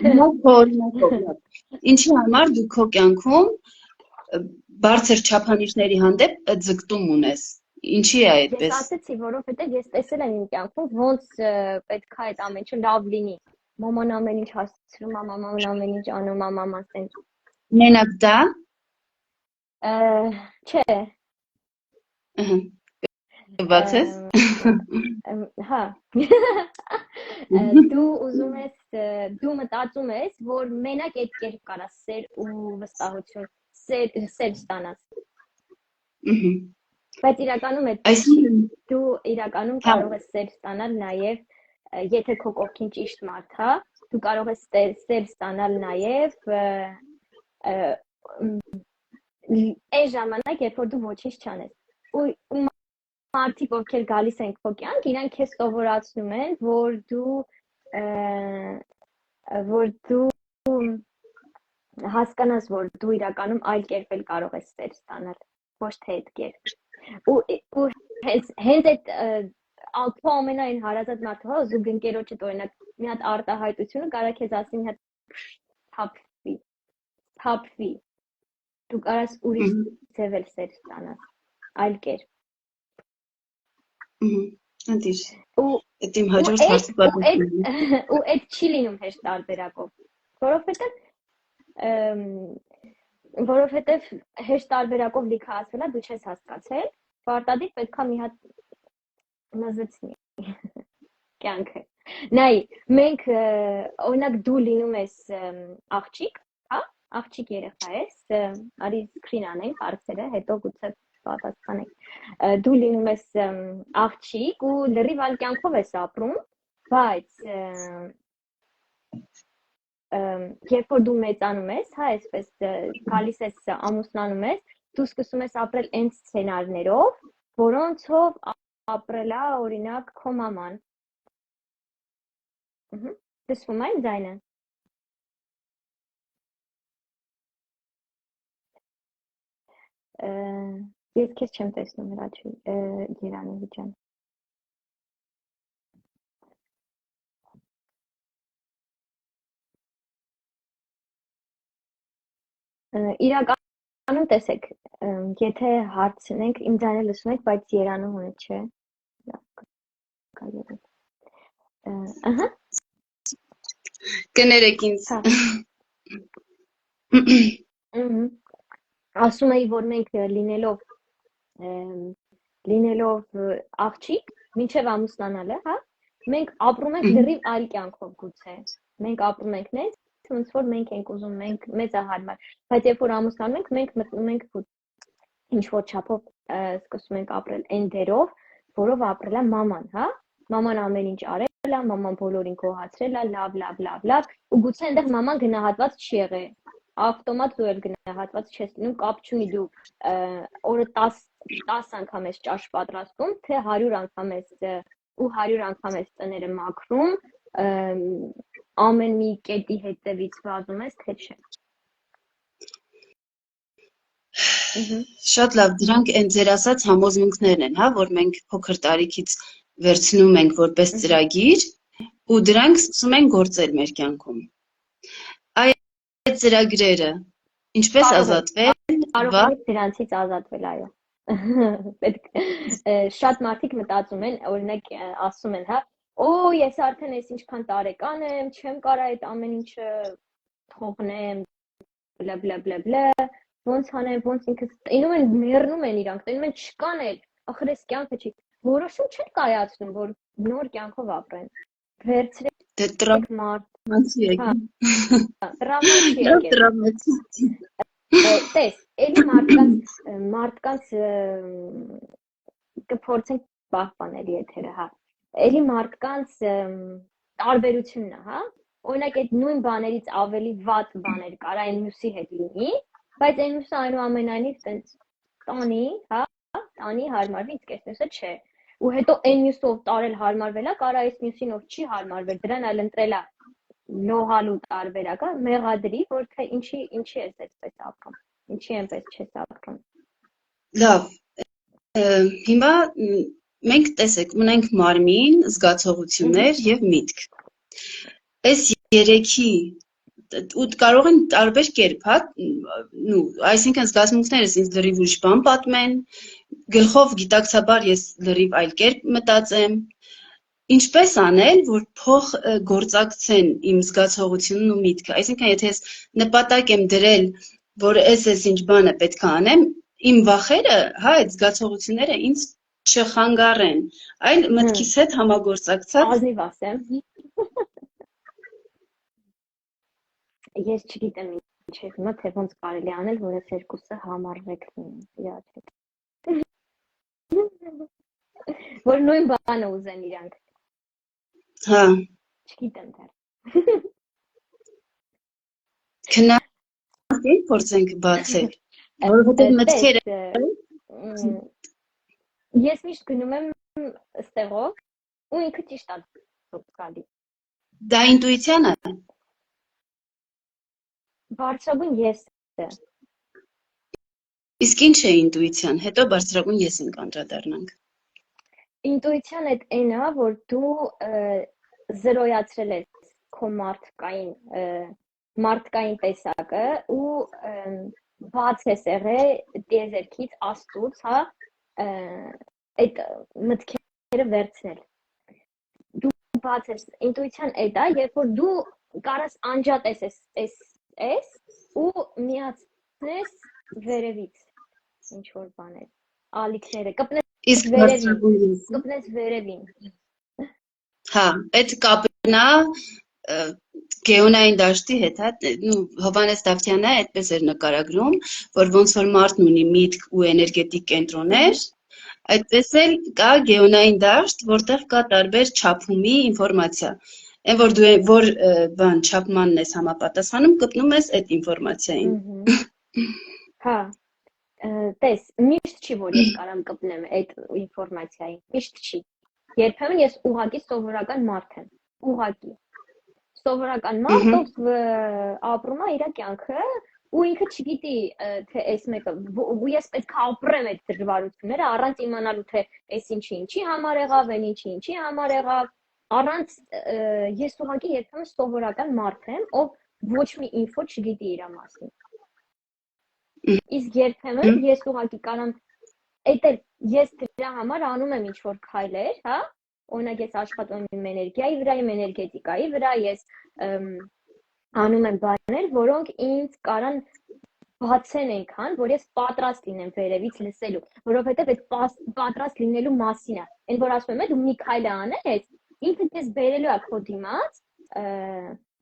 ինչի համար դու քո կյանքում բարձր չափանիշների հանդեպ ձգտում ունես։ Ինչի է այդպես։ Ես ասեցի, որովհետև ես տեսել եմ իմ կյանքում ոնց պետք է այդ ամեն ինչը լավ լինի։ Մաման ամեն ինչ հասցնում է, մաման ամեն ինչ անում է, մաման տենց։ Մենակ դա։ Չէ։ Բացես։ Հա։ Դու մտածում ես, որ մենակ այդ կերպ կարաս սեր ու վստահություն, սեր ստանաս։ Բայց իրականում դու իրականում կարող ես սեր ստանալ նաև, եթե քո կողքին ճիշտ մարդ է, դու կարող ես սեր ստանալ նաև այն ժամանակ, երբ որ դու ոչինչ չանես։ Ու մարդիկ, ովքեր գալիս են քո կյանք, իրանք քեզ սովորացնում են, որ դու հասկանաս, որ դու իրականում այլ կերպ էլ կարող ես սեր ստանալ, ոչ թե այդ կերպ։ Ու հենց այդ քո ամենայն հարազատ մարդը, հա, զուգընկերոջդ օրինակ մի հատ արտահայտությունը կարա քեզ ասի մի հատ թափվի։ Դու կարաս ուրիշ ձև էլ սեր ստանալ, այլ կերպ։ Անտիր։ Այդ իմ հաջորդ հարցի պատասխանն է։ Ու այդ չի լինում հեշտ տարբերակով, որովհետև հեշտ տարբերակով լիքը ասելա դու չես հասկացել, պարտադիր պետքա մի հատ նզեցնի կյանքը։ Նայ, մենք օրինակ դու լինում ես աղջիկ, հա, աղջիկ երեխա ես, արի սկրին անենք հարցերը, հետո գուցե պատասխանենք։ Դու լինում ես աղջիկ ու լրիվ այլ կյանքով ես ապրում, բայց երբ որ դու մեծանում ես, հա, այսպես գալիս ես ամուսնանում ես, դու սկսում ես ապրել այն սցենարներով, որոնցով ապրել է օրինակ քո մաման։ Լսվում է ձայնը։ Ես քեզ չեմ տեսնում, Հրաչի, Երանովի ջան։ Իրականում տեսեք, եթե հարցնենք, իմ ձայնը լսում եք, բայց Երանուհունը չէ։ Ահա, Կներեք ինձ։ հա։ Ասում էի, որ մենք լինելով աղջիկ, մինչև ամուսնանալը, հա, մենք ապրում ենք լրիվ այլ կյանքով գուցե։ Մենք ապրում ենք նենց, ոնց որ մենք ենք ուզում, մեզ է հարմար։ Բայց երբ որ ամուսնանում ենք, մենք մտնում ենք ինչ որ չափով սկսում ենք ապրել այն դերով, որով ապրել է մաման, հա։ Մաման ամեն ինչ արել է, մաման բոլորին գոհացրել է, լավ, ու գուցե այնտեղ մաման գնահատված չի եղել։ Ավտոմատ դու էլ գնահատված չես լինում, կապ չունի դու օրը 10 անգամ ես ճաշ պատրաստում, թե 100 անգամ ես ու 100 անգամ ես տները մաքրում, ամեն մի կետի հետևից վազում ես, թե չէ։ Շատ լավ, դրանք այն ձեր ասած համոզմունքներն են, հա, որ մենք փոքր տարիքից վերցնում ենք որպես ծրագիր ու դրանք սկսում են գործել մեր կյանքում։ Այդ ծրագրերը ինչպես ազատվել, կարող ենք դրանցից ազատվել, այո։ Շատ մարդիկ մտածում են, օրինակ ասում են, հա, ես արդեն ես ինչքան տարեկան եմ, չեմ կարա այդ ամեն ինչը թողնեմ, բլա, ոնց անեմ, ոնց ինքս տենում են, մեռնում են իրանք, տենում են չկան էլ, ախր էս կյանքը չի, որոշում չեն կայացնում, որ նոր կյանքով ապրեն, վերցրեք տրավմանցի եկին, տրավմանցի տես, էլի մարդկանց կփորձենք պահպանել եթերը, հա, էլի մարդկանց տարբերությունն է, հա, օրինակ այդ նույն բաներից ավելի վատ բաներ կարա այն մյուսի հետ լինի, բայց այն մյուսը այնուամենայնիվ տենց տանի, հա, տանի հարմարվի, իսկ այս մյուսը չէ, ու հետո այն մյուսով տարել հարմարվել է, կարա այս մյուսին ով չի հարմարվել, դրան այլ ընտրել է լողալու տարբերակը, մեղադրի, որ թե ինչի ես այսպես ապրում, ինչի այնպես չես ապրում։ Լավ, հիմա մենք տեսեք, ունենք մարմին, զգացողություններ և միտք։ Այս երեքի ու կարող են տարբեր կերպ, հա, այսինքն զգացմունքներս ինձ լրիվ ուրիշ բան պատմեն, գլխով գիտակցաբար ես լրիվ այլ կերպ մտածեմ, ինչպես անել, որ փոխգործակցեն իմ զգացողությունն ու միտքը, այսինքն եթե ես նպատակ եմ դրել, որ այս ինչ բանը պետք է անեմ, իմ վախերը, հա, այդ զգացողությունները ինձ չխանգարեն, այլ մտքիս հետ համագործակցած ազնիվ ասեմ։ Ես չգիտեմ ինչեւ հիմա թե ոնց կարելի անել, որ այս երկուսը համարվեք իրար հետ։ Որ նույն բանը ուզեն իրանք։ Հա։ Չգիտեմ դեռ։ Քննարկենք, փորձենք բացել, որովհետև մտքերը ես միշտ գնում եմ ստեղով ու ինքը ճիշտ է գալի։ Դա ինտուիցիան է։ Բարձրագույն եսը։ Իսկ ինչ է ինտուիցիան, հետո բարձրագույն եսին կանդրադառնանք։ Ինտուիցիան այն է, որ դու զրոյացրել ես քո մարդկային տեսակը ու բաց ես եղել տիեզերքից, աստծուց, հա, այդ մտքերը վերցնել։ Դու բաց ես, ինտուիցիան այդ է, երբ որ դու կարաս անջատես այս ու միացնես վերևից ինչ որ բաներ, ալիքները, կպնես վերևին։ Հա, այդ կապնա Գեոնային դաշտի հետ, հա, Հովհաննես Դավթյանը այդպես էր նկարագրում, որ ոնց որ մարդն ունի միտք ու էներգետիկ կենտրոններ, այդպես էլ կա Գեոնային դաշտ, որտեղ կա տարբեր չափումի ինֆորմացիա։ Այն որ դու որ բան չափմանն ես համապատասխանում, կպնում ես այդ ինֆորմացիային։ Հա, տես, միշտ չի, որ ես կարամ կպնեմ այդ ինֆորմացիային, միշտ չի։ Երբեմն ես ուղղակի սովորական մարդ եմ, ուղղակի։ Սովորական մարդ, ով ապրում է իր կյանքը ու ինքը չգիտի, թե այս մեկը, ու ես պետք է ապրեմ այդ դժվարությունները առանց իմանալու, թե այս ինչի համար եղավ, այն ինչի համար եղավ, առանց ես ուղղակի երբեմն սովորական մարդ եմ, ով ոչ մի ինֆո չգիտի իր մասին։ Իսկ երբեմն ես ուղղակի կարամ ես դրա համար անում եմ ինչ-որ քայլեր, հա, օրինակ ես աշխատում եմ էներգիայի վրա, իմ էներգետիկայի վրա, ես անում եմ բաներ, որոնք ինձ կարան բացեն այնքան, որ ես պատրաստ լինեմ վերևից լսելու, որովհետև այդ պատրաստ լինելու մասին է, այն որ ասում եմ, դու մի քայլ անես, ինքը քեզ բերելու է քո դիմաց,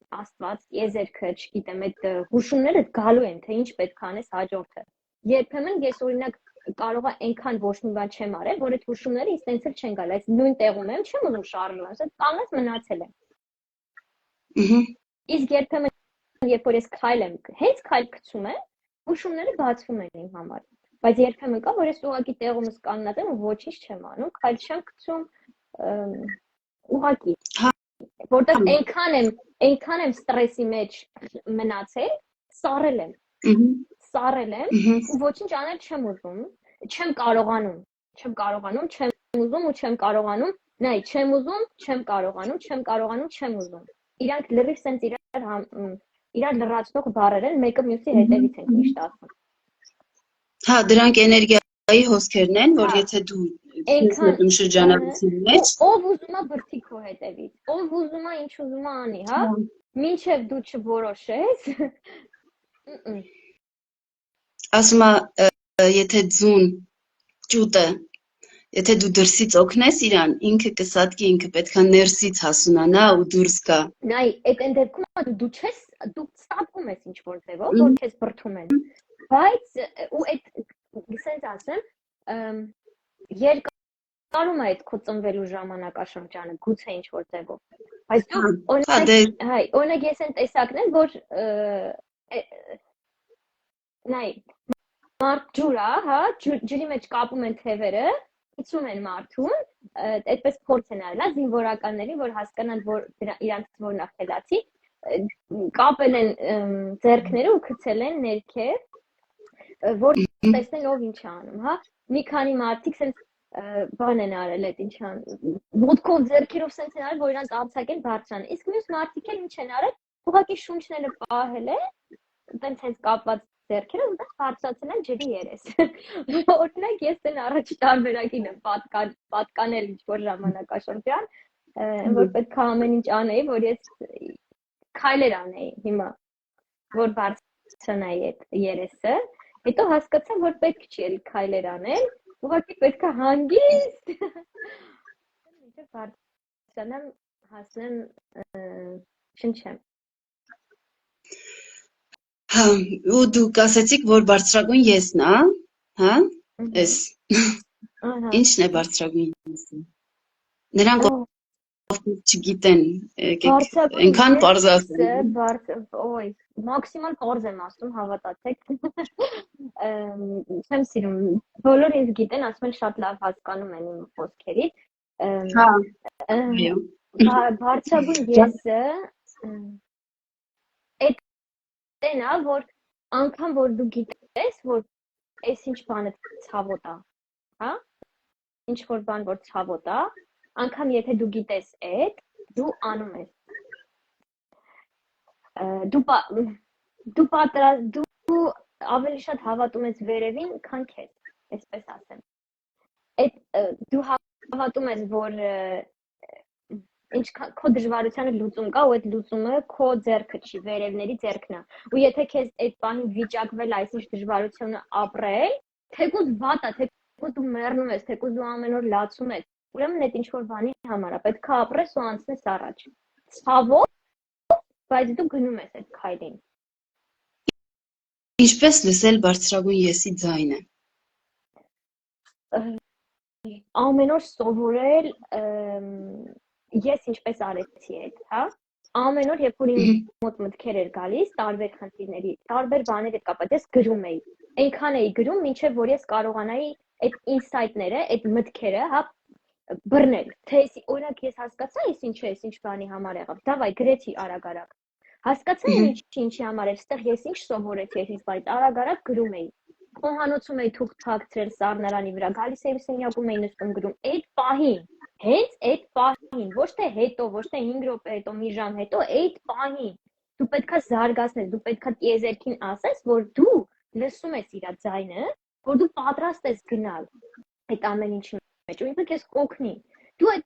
Աստված, եզերքը, չգիտեմ, այդ հուշումները գալու են, թե ինչ պետք է անես հաջորդը։ Երբեմն ես օրինակ կարող է այնքան ոչ մի բան չեմ արել, որ այդ հուշումները ինձ տենց էլ չեն գալ, այս նույն տեղում եմ, չեմ ուզում շարժել, ասած կանգնած մնացել եմ։ Իսկ երբեմն երբ որ ես քայլ եմ, հենց քայլ գցում եմ, հուշումները բացվում են իմ համար։ Բայց երբեմն կա, որ ես ուղղակի տեղումս կանգնած եմ ու ոչինչ չեմ անում, քայլ չեմ գցում, ուղղակի որտեղ այնքան եմ ստրեսի մեջ մնացել, սառել եմ ու ոչինչ անել չեմ ուզում, չեմ կարողանում, չեմ ուզում ու չեմ կարողանում, նայ, չեմ ուզում, չեմ կարողանում, չեմ ուզում։ Իրանք լրիվ սենց իրար լրացնող բառեր են, մեկը մյուսի հետևից են միշտ ասում։ Հա, դրանք էներգիայի հոսքերն են, որ եթե դու մտնում շրջանառության մեջ, ով ուզում է բրդի քո հետևից, ով ուզում է ինչ ուզում է անի, հա, մինչև դու չորոշես, ասում է, եթե ձուն ճուտը, եթե դու դրսից օգնես իրան, ինքը կսատկի, ինքը պետքա ներսից հասունանա ու դուրս գա։ Նայ, այդ այն դեպքում դու ստապում ես ինչ-որ ձևով, որ քեզ բրդում են, բայց ու այդ սենց ասեմ, երկարում է այդ քո ծնվելու ժամանակաշրջանը, գուցե ինչ-որ ձևով, բայց դու օրինակ ես այն տեսակն եմ, որ նայ, մարդ ջուր է, հա, ջրի մեջ կապում են թևերը, գցում են մարդուն, այդպես փորձ են արել, զինվորականներին, որ հասկանան, որ իրանց որն է խելացի, կապել են ձեռքները ու գցել են ներքև, որ տեսնեն ով ինչ է անում, հա, մի քանի մարդիկ սենց բան են արել այդ ինչ ան, ոտքով ձեռքերով սենց են արել, որ իրանց արձակեն բարձրան, իսկ մյուս մարդիկ էլ ինչ են արել, ուղղակի շունչները պահել են, տենց հենց կապված ձեռքերով ու բարձրացել են ջրի երես, օրինակ ես այն առաջ տարբերակին եմ պատկանել ինչ-որ ժամանակաշրջան, որ պետք է ամեն ինչ անեի, որ ես քայլեր անեի հիմա, որ բարձրանայի այդ երեսը, հետո հասկացա, որ պետք չի էլ քայլեր անել, ուղղակի պետք է հանգիստ, մինչև բարձրանամ, հասնեմ, շնչեմ։ Հա, ու դուք ասեցիք, որ բարձրագույն եսն է, հա, ես, ինչն է բարձրագույն եսը, նրանք ովքեր չգիտեն, ենքան պարզ ասեն։ Ոյ, մաքսիմալ պարզ եմ ասում, հավատացեք, չեմ սիրում, բոլոր ինձ գիտեն, ասում են շատ լավ հասկանում են իմ խոսքերից, բարձրագույն եսը, Տեն է, որ անգամ որ դու գիտես, որ այս ինչ բանը ցավոտ է, հա? Ինչ որ բան որ ցավոտ է, անգամ եթե դու գիտես այդ, դու անում ես։ Դու ավելի շատ հավատում ես վերևին, քան քեզ, այսպես ասեմ։ Այդ դու հավատում ես, որ ինչքան քո դժվարությանը լուծում կա ու այդ լուծումը քո ձեռքը չի, վերևների ձեռքն է։ Ու եթե քեզ այդ բանին վիճակվել այսինչ դժվարությունը ապրել, թեկուզ վատ է, թեկուզ դու մեռնում ես, թեկուզ դու ամեն օր լացում ես, ուրեմն այդ ինչ-որ բանի համար է, պետք է ապրես ու անցնես առաջ։ Ցավոտ, բայց դու գնում ես այդ քայլին։ Ինչպես լսել բարձրագույն եսի ձայնը։ Ամեն օր սովորել ես ինչպես արեցի այդ, հա? Ամեն օր, երբ որ իմ մոտ մտքեր էր գալիս, տարբեր խնդիրների, տարբեր բաների հետ կապված, ես գրում էի։ Այնքան էի գրում, մինչև որ ես կարողանայի այդ ինսայթները, այդ մտքերը, հա, բռնել։ Թե օրինակ ես հասկացա, ես ինչ է, ինչ բանի համար եղավ։ Դավայ, գրեցի արագ-արագ։ Հասկացա ինչի համար էր, այստեղ ես ինչ սովորեցի, ես բայց արագ-արագ գրում էի։ Խոհանոցում էի թուղթ թաքցրել սառնարանի վրա, գալիս էի սենյակում էի նստում գրում։ Այդ պահին Հենց այդ պահին, ոչ թե հետո, ոչ թե 5 րոպե հետո, մի ժամ հետո, այդ պահին դու պետքա զարգացնես, դու պետքա տիեզերքին ասես, որ դու լսում ես իր ձայնը, որ դու պատրաստ ես գնալ այդ ամեն ինչի մեջ, ու ինքը քեզ կօգնի։ Դու այդ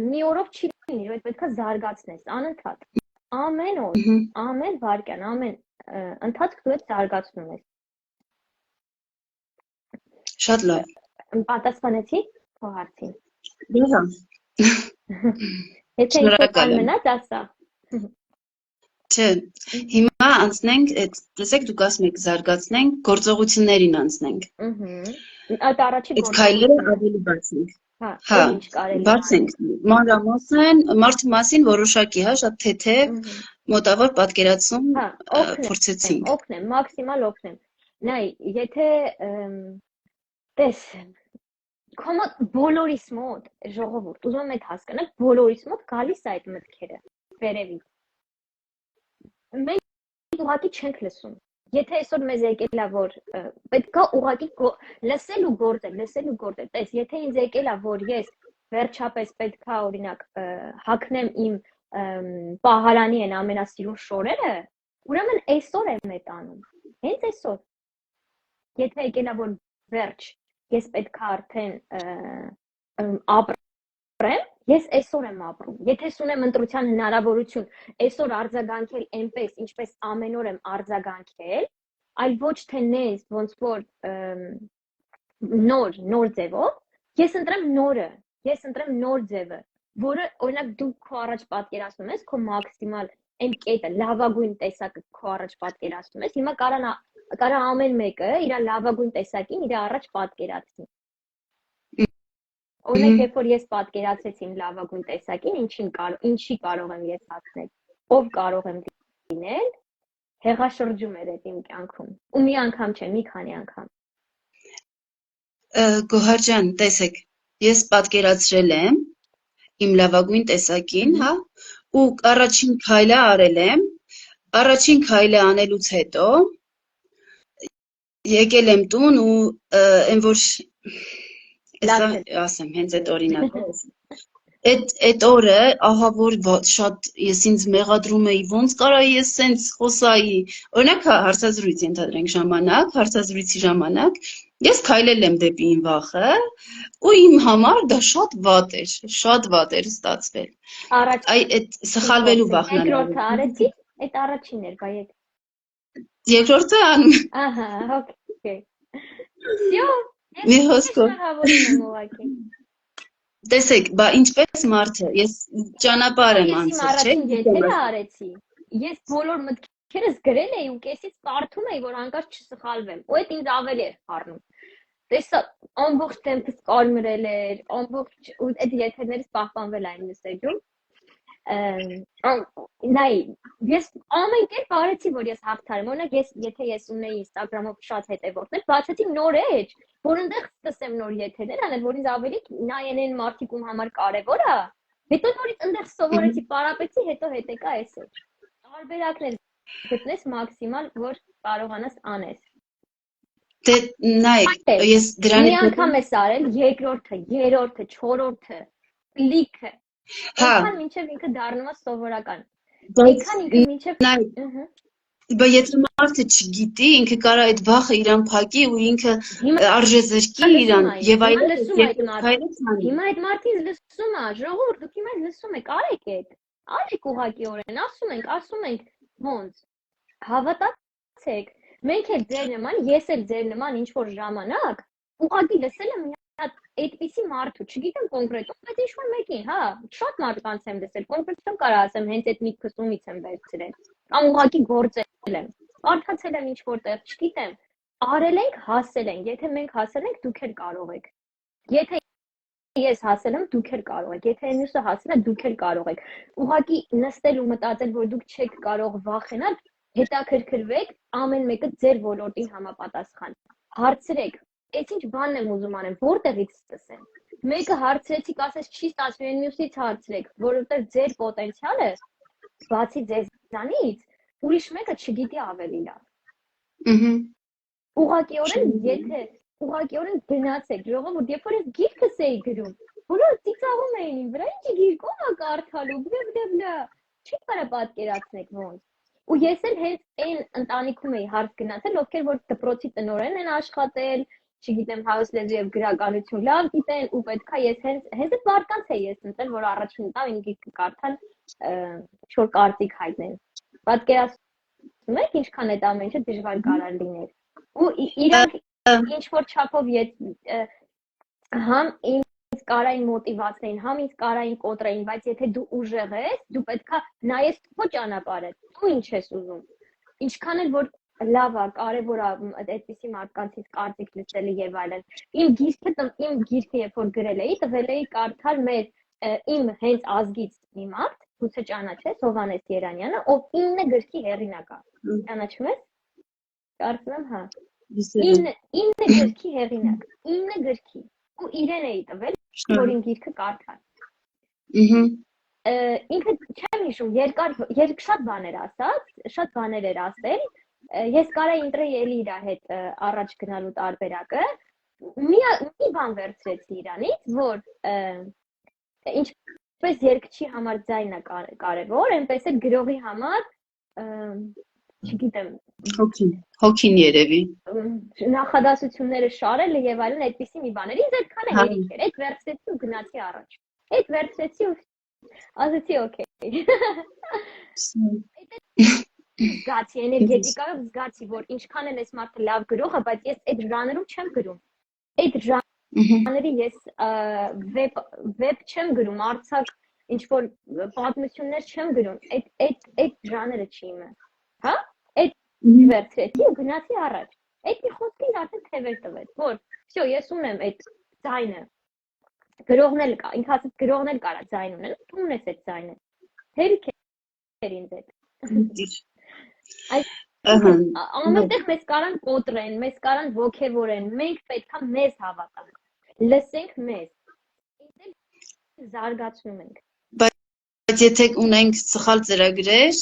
մի օրով չի լինի, այդ պետքա զարգացնես անընդհատ։ Ամեն օր, ամեն վայրկյան, ամեն ընթացք դու այդ զարգացնում ես։ Շատ լավ։ Պատասխանեցի քո հարցին։ Հա։ Եթե ինչ-որ մնաց, ասա։ Չէ, հիմա անցնենք, տեսեք դուք ասում եք զարգացնենք, գործողություններին անցնենք։ Այդ առաջի Այդ քայլերը ավելի բացենք։ Հա, բացենք։ Մանրամասն, մարդու մասին որոշակի, հա, շատ թեթև, մոտավոր պատկերացում փորձեցինք։ Օգնեմ, մաքսիմալ օգնեմ։ Նայ, եթե տես Կոմոդ բոլորիս մոտ, ժողովուրդ, ուզում եմ այդ հասկանալ, բոլորիս մոտ գալիս է այդ մտքերը, վերևից։ Մենք ուղղակի չենք լսում։ Եթե այսօր մեզ եկել է, որ պետք է ուղղակի լսել ու գործել։ Տես, եթե ինձ եկել է, որ ես վերջապես պետք է օրինակ հագնեմ իմ պահարանի են ամենասիրուն շորերը, ուրեմն այսօր եմ այդ անում։ Հենց այսօր։ Եթե եկել է, որ վերջ ես պետք է արդեն ապրեմ, ես այսօր եմ ապրում։ Եթե ունեմ ընտրության հնարավորություն այսօր արձագանքել այնպես, ինչպես ամեն օր եմ արձագանքել, այլ ոչ թե նենց ոնց որ նոր ձևով, ես ընտրեմ նորը, ես ընտրեմ նոր ձևը, որը օրինակ դու քո առաջ պատկերացնում ես, քո մաքսիմալ այն կետը, լավագույն տեսակը քո առաջ պատկերացնում ես, հիմա կարա ամեն մեկը իր լավագույն տեսակին իր առաջ պատկերացնի։ Օրինակ, երբ որ ես պատկերացեցի իմ լավագույն տեսակին, ինչի կարող եմ ես հասնել, ով կարող եմ լինել, հեղաշրջում էր այդ իմ կյանքում։ Ու մի անգամ չէ, մի քանի անգամ։ Գոհար ջան, տեսեք, ես պատկերացրել եմ իմ լավագույն տեսակին, հա, ու առաջին քայլը արել եմ, առաջին քայլը անելուց հետո եկել եմ տուն ու այն որ ասեմ հենց այդ օրինակը այդ օրը ահա որ շատ ես ինձ մեղադրում էի ոնց կարա ես սենց խոսայի օրինակ հարցազրույց ենթադրենք հարցազրույցի ժամանակ ես քայլել եմ դեպի իմ վախը ու իմ համար դա շատ վատ էր ստացվել այդ սխալվելու վախն երկրորդը արեցի այդ առաջին էր բայ երկրորդը անում ահա օքեյ всё մի հոսքով տեսեք, բա ինչպես մարդը, ես ճանապարհ եմ անցել, չէ՞։ Առաջին եթերը արեցի։ Ես բոլոր մտքերս գրել էի ու կեսից կարդում էի, որ հանկարծ չսխալվեմ։ Ու այդ ինձ ավելի էր խառնում։ Տեսա, ամբողջ տեմպս կարմրել էր, ամբողջ այդ եթերներից պահպանվել այն մեսեջում։ Նայ, ես ամեն կերպ արեցի, որ ես հաղթարեմ։ Օրինակ, եթե ես ունեի Instagram-ով շատ հետևորդներ, բացեցի նոր էջ, որ այնտեղ սկսեմ նոր եթերներ անել, որ ինձ ավելի նայեն են մարդիկ ում համար կարևոր է։ Հետո նորից այնտեղ սովորեցի, պարապեցի, հետո հետեկա էս է։ Տարբերակներ գտնես մաքսիմալ, որ կարողանաս անես։ Դե նայեք, ես դրանից մի անգամ ես արել, երկրորդը, երրորդը, չորրորդը, լիքը։ Այնքան մինչև ինքը դառնում է սովորական։ Այնքան ինքը մինչև Բա եթե մարդը չգիտի, ինքը կարա այդ վախը իրան փակի ու ինքը արժեզրկի իրան եւ այլն։ Հիմա այդ մարդին լսում է, ժողովուրդ, դուք հիմա լսում եք, արեք այդ։ Արեք ուղղակիորեն, ասում ենք ոնց։ Հավատացեք, մենք էլ ձեր նման, ես էլ ձեր նման ինչ որ ժամանակ ուղղակի լսել եմ այդպիսի մարդու, չգիտեմ կոնկրետ, բայց ինչ-որ մեկին, հա, շատ մարդկանց եմ լսել, կոնկրետ չեմ կարող ասեմ, հենց այդ միտքս ումից եմ վերցրել, կամ ուղղակի գործել եմ, կարդացել եմ ինչ-որ տեղ, չգիտեմ, արել ենք, հասել ենք, եթե մենք հասել ենք, դուք էլ կարող եք, եթե ես հասել եմ, դուք էլ կարող եք, եթե մյուսը հասել է, դուք էլ կարող եք, ուղղակի նստել ու մտածել, որ դուք չեք կարող վախենալ, հետաքրքրվեք, ամեն մեկը ձեր ոլորտին համապատասխան, հարցրեք Այս ինչ բանն եմ ուզում անեմ, որտեղից սկսեմ։ Մեկը հարցրեցիք, ասես չի ստացվում, այն մյուսից հարցրեք, որովհետև ձեր պոտենցիալը բացի ձեզանից ուրիշ մեկը չգիտի ավելի լավ։ Ուղղակիորեն գնացեք, ժողովուրդ, երբ որ ես գիրքս էի գրում, բոլորը ծիծաղում էին իմ վրա, ինչի գիրք ո՞վ է կարդալու, բլա։ Չի կարա պատկերացնեք ոնց։ ու ես էլ հենց այն ընտանիքում էի հարց գնացել, ովքեր որ դպրոցի տնօրեն են աշխատել, չգիտեմ, հայոց լեզու եւ գրականություն լավ գիտեն ու պետքա ես հենց այդ վարկանց էի ես ընտրել, որ առաջին տամ իմ գիրքը կարդան, ինչ-որ կարծիք հայտնեն։ Պատկերացնում եք ինչքան այդ ամեն ինչը դժվար կարող լիներ։ Ու իրանք ինչ-որ չափով համ ինձ կարային մոտիվացնեին, համ ինձ կարային կոտրեին, բայց եթե դու ուժեղ ես, դու պետքա նայես քո ճանապարհը, դու ինչ ես ուզում։ Ինչքան էլ որ լավ է, կարևոր է այդպիսի մարդկանցից կարծիք լսելը եւ այլն։ Իմ գիրքը երբ որ գրել էի, տվել էի կարդալ իմ հենց ազգից մի մարդ, գուցե ճանաչես, Հովհաննես Երանյանը, ով 9 գրքի հեղինակ է։ Ճանաչում ես։ Կարծում եմ, հա։ 9 գրքի հեղինակ, 9 գրքի։ Ու իրեն էի տվել, որ իմ գիրքը կարդալ։ Ինքը չեմ հիշում, շատ բաներ ասաց, շատ բաներ էր ասել։ Ես կարայի ընտրեի էլի իր հետ առաջ գնալու տարբերակը։ Մի բան վերցրեցի իրանից, որ ինչպես երգչի համար ձայնը կարևոր, այնպես էլ գրողի համար, չգիտեմ, հոգին երևի։ Նախադասությունները շարելը եւ այլն այդպիսի մի բաներ։ Ինձ այդքան է հերիք էր։ Այդ վերցրեցի ու գնացի առաջ։ Այդ վերցրեցի ու ասացի օքեյ։ Զգացի էներգետիկայով զգացի, որ ինչքան էլ էս մարդը լավ գրող է, բայց ես այդ ժանրում չեմ գրում։ Այդ ժանրի ես վեբ չեմ գրում, արձակ ինչ որ պատմություններ չեմ գրում։ Այդ ժանրը չի իմը։ Հա? Այդ վերցրեցի ու գնացի առաջ։ Այդ մի խոսքին արդեն թևեր տվեց, որ всё, ես ունեմ այդ ձայնը։ Գրողն էլ կա, ինքը ասած գրողն էլ կարա ձայն ունել, դու ունես այդ ձայնը։ Հերիք էր ինձ այդ։ Ամենտեղ մեզ կարան կոտրեն, մեզ կարան ոգևորեն, մենք պետքա մեզ հավատանք, լսենք մեզ, զարգացնում ենք։ Բայց եթե ունենք սխալ ծրագրեր,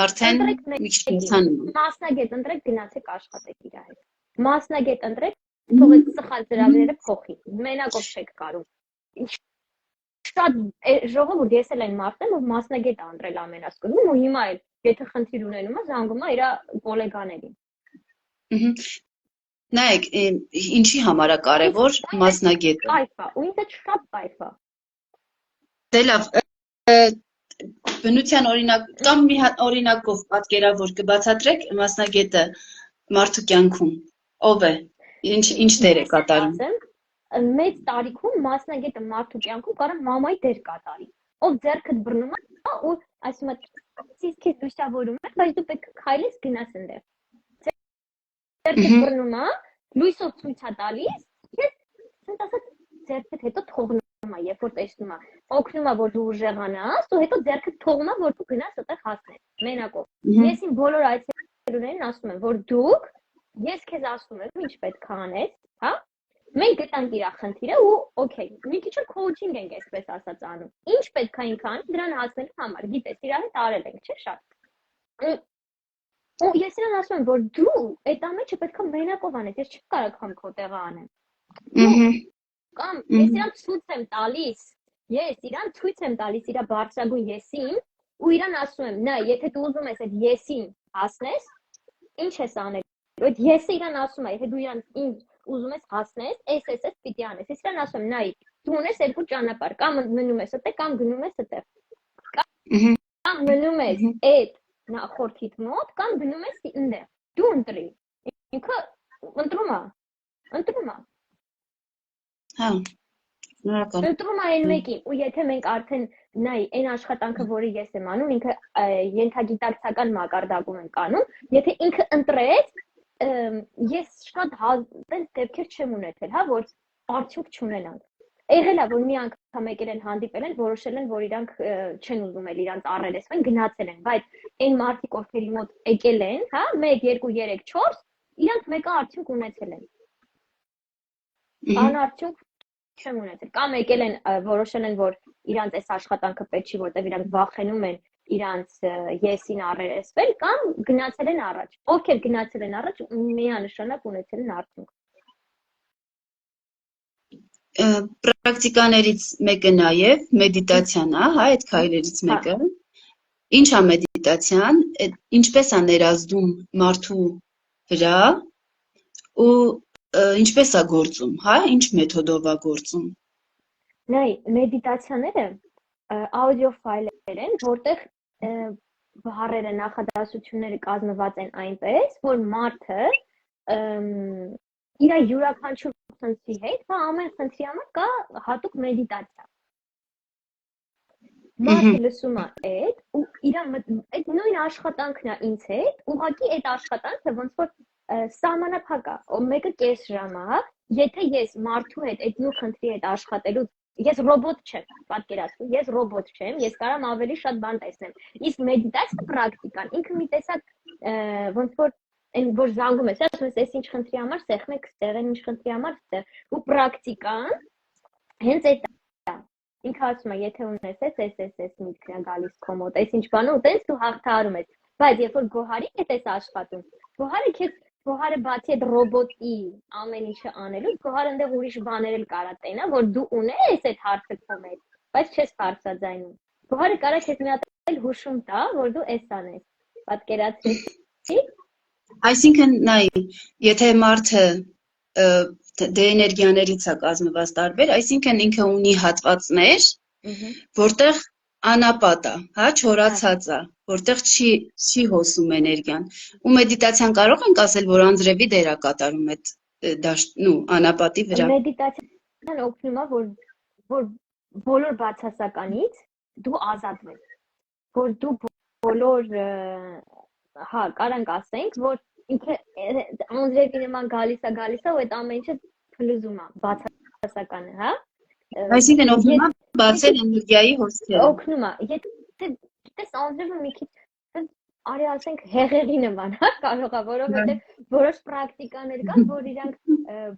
արդեն մի քիչ մտանում։ Մասնագետ ընտրեք, գնացեք աշխատեք իր հետ։ Մասնագետ ընտրեք, թող այդ սխալ ծրագրերը փոխի, մենակով չեք կարող։ Շատ ժողովուրդ ես էլ այն մարդն եմ, ով մասնագետ է ընտրել ամենասկզբում ու հիմա էլ եթե խնդիր ունենում է, զանգում է իր գոլեգաներին։ Նայեք, ինչի համար է կարևոր մասնագետը։ Կայֆ է, ու ինձ շատ կայֆ է։ Դե լավ, բնության օրինակ կամ մի հատ օրինակով պատկերավոր կբացատրեք մասնագետը մարդու կյանքում, ով է, ինչ դեր է կատարում։ Մեծ տարիքում մասնագետը մարդու կյանքում կարող մամայի դեր կատարի, ով ձեռքդ բռնում է ու ասում է Սիսքես լույսավորում է, բայց դու պետք է քայլես գնաս այնտեղ։ Ձերքդ բռնում է, լույսով ցույց է տալիս, ես ասած ձերքդ հետո թողնում է, երբ որ տեսնում է, օգնում է, որ դու ուժեղանաս, ու հետո ձերքդ թողում է, որ դու գնաս այդտեղ հասնես, մենակով։ Ես իմ բոլոր այցելուներին ասում եմ, որ դուք, ես քեզ ասում եմ, ինչ պետք է անես, հա։ Մենք գտանք իր խնդիրը ու օքեյ, մի քիչ քոուչինգ ենք այսպես ասած անում։ Ինչ պետք է ինքան դրան հասնելու համար, գիտես, իր հետ արել ենք, չէ՞ շատ։ Ու ես իրան ասում եմ, որ դու այդ ամենը պետք է մենակով անես, ես չեմ կարող քամ քո տեղը անեմ։ Կամ ես իրան ցույց եմ տալիս, իր բարձրագույն եսին ու իրան ասում եմ, նա, եթե դու ուզում ես այդ եսին հասնես, ինչ ես անել։ Այդ եսը իրան ասում է, եթե դու իրան ուզում ես հասնես, այս պիտի անես։ Ես իրան ասում եմ, նայ, դու ունես երկու ճանապարհ, կամ մնում ես այդտեղ, կամ գնում ես այդտեղ։ Կամ մնում ես այդ նախորդիդ մոտ, կամ գնում ես այնտեղ։ Դու ընտրի։ Ինքը ընտրում է։ Հա։ Շնորհակալ։ Ընտրում է այն մեկին, ու եթե մենք արդեն նայ, այն աշխատանքը, որը ես եմ անում, ինքը ենթագիտակցական մակարդակում ենք անում, եթե ինքը ընտրեց, ես շատ հազար դեպքեր չեմ ունեցել, հա, որ արդյունք չունենանք։ Եղել է, որ մի անգամ եկել են հանդիպել են, որոշել են, որ իրանք չեն ուզում էլ իրանք առերեսվեն, գնացել են, բայց այն մարդիկ, ովքեր մոտ եկել են, հա, 1, 2, 3, 4, իրանք մեկը արդյունք ունեցել են։ Անարդյունք չեմ ունեցել։ Կամ եկել են, որոշել են, որ իրանք այս աշխատանքը պետք չի, որտեղ իրանք վախենում են իրանց եսին առերեսվել, կամ գնացել են առաջ։ Ովքեր գնացել են առաջ, միանշանակ ունեցել են արդյունք։ Պրակտիկաներից մեկը նաև մեդիտացիան է, հա, այդ քայլերից մեկը։ Ինչ է մեդիտացիան, ինչպես է ներազդում մարդու վրա ու ինչպես է գործում, հա, ինչ մեթոդով է գործում։ Նայ, մեդիտացիաները աուդիո ֆայլեր են, որտեղ բառերը, նախադասությունները կազմված են այնպես, որ մարդը իր յուրաքանչյուր խնդրի հետ, հա, ամեն խնդրի համար կա հատուկ մեդիտացիա։ Մարդը լսում է այդ ու իր այդ նույն աշխատանքն է ինձ հետ, ուղղակի այդ աշխատանքը ոնց որ սահմանափակ է, մեկը կես ժամ է, եթե ես մարդու հետ այդ նույն խնդրի հետ աշխատելու ես ռոբոտ չեմ, պատկերացրու, ես ռոբոտ չեմ, ես կարամ ավելի շատ բան տեսնեմ։ Իսկ մեդիտացիա պրակտիկան ինքը մի տեսակ ոնց որ այն որ զանգում ես, ասում ես, այս ինչ խնդրի համար սեղմ եք ստեղ, ինչ խնդրի համար ստեղ, ու պրակտիկան հենց այդ է։ Ինքը ասում է, եթե ունես այս միտքն է գալիս քո մոտ, այս ինչ բանը ու տես դու հաղթահարում ես։ Բայց երբ որ գոհարի հետ ես աշխատում, Գոհարը բացի այդ ռոբոտի ամեն ինչը անելու, Գոհարը այնտեղ ուրիշ բաներ էլ կարա տենա, որ դու ունես այդ հարցը քո մեջ, բայց չես բարձրաձայնում։ Գոհարը կարա քեզ մի հատ էլ հուշում տա, որ դու էս անես։ Պատկերացրեցի։ Այսինքն, նայ, եթե մարդը դե էներգիաներից է կազմված տարբեր, այսինքն ինքը ունի հատվածներ, որտեղ անապատ է, հա, չորացած է, որտեղ չի հոսում էներգիան։ Ու մեդիտացիան կարող ենք ասել, որ անձրևի դեր է կատարում այդ անապատի վրա։ Մեդիտացիան օգնում է, որ բոլոր բացասականից դու ազատվես, որ դու բոլոր, հա, կարանք ասենք, որ ինքը անձրևի նման գալիս է, ու այդ ամեն ինչը փլուզում է, բացասականը, հա։ Այսինքն օգնում է բացել էներգիայի հոսքերը։ Օգնում է, եթե գիտես անձրևը մի քիչ արի ասենք հեղեղի նման, հա, կարող է, որովհետև որոշ պրակտիկաներ կան, որ իրանք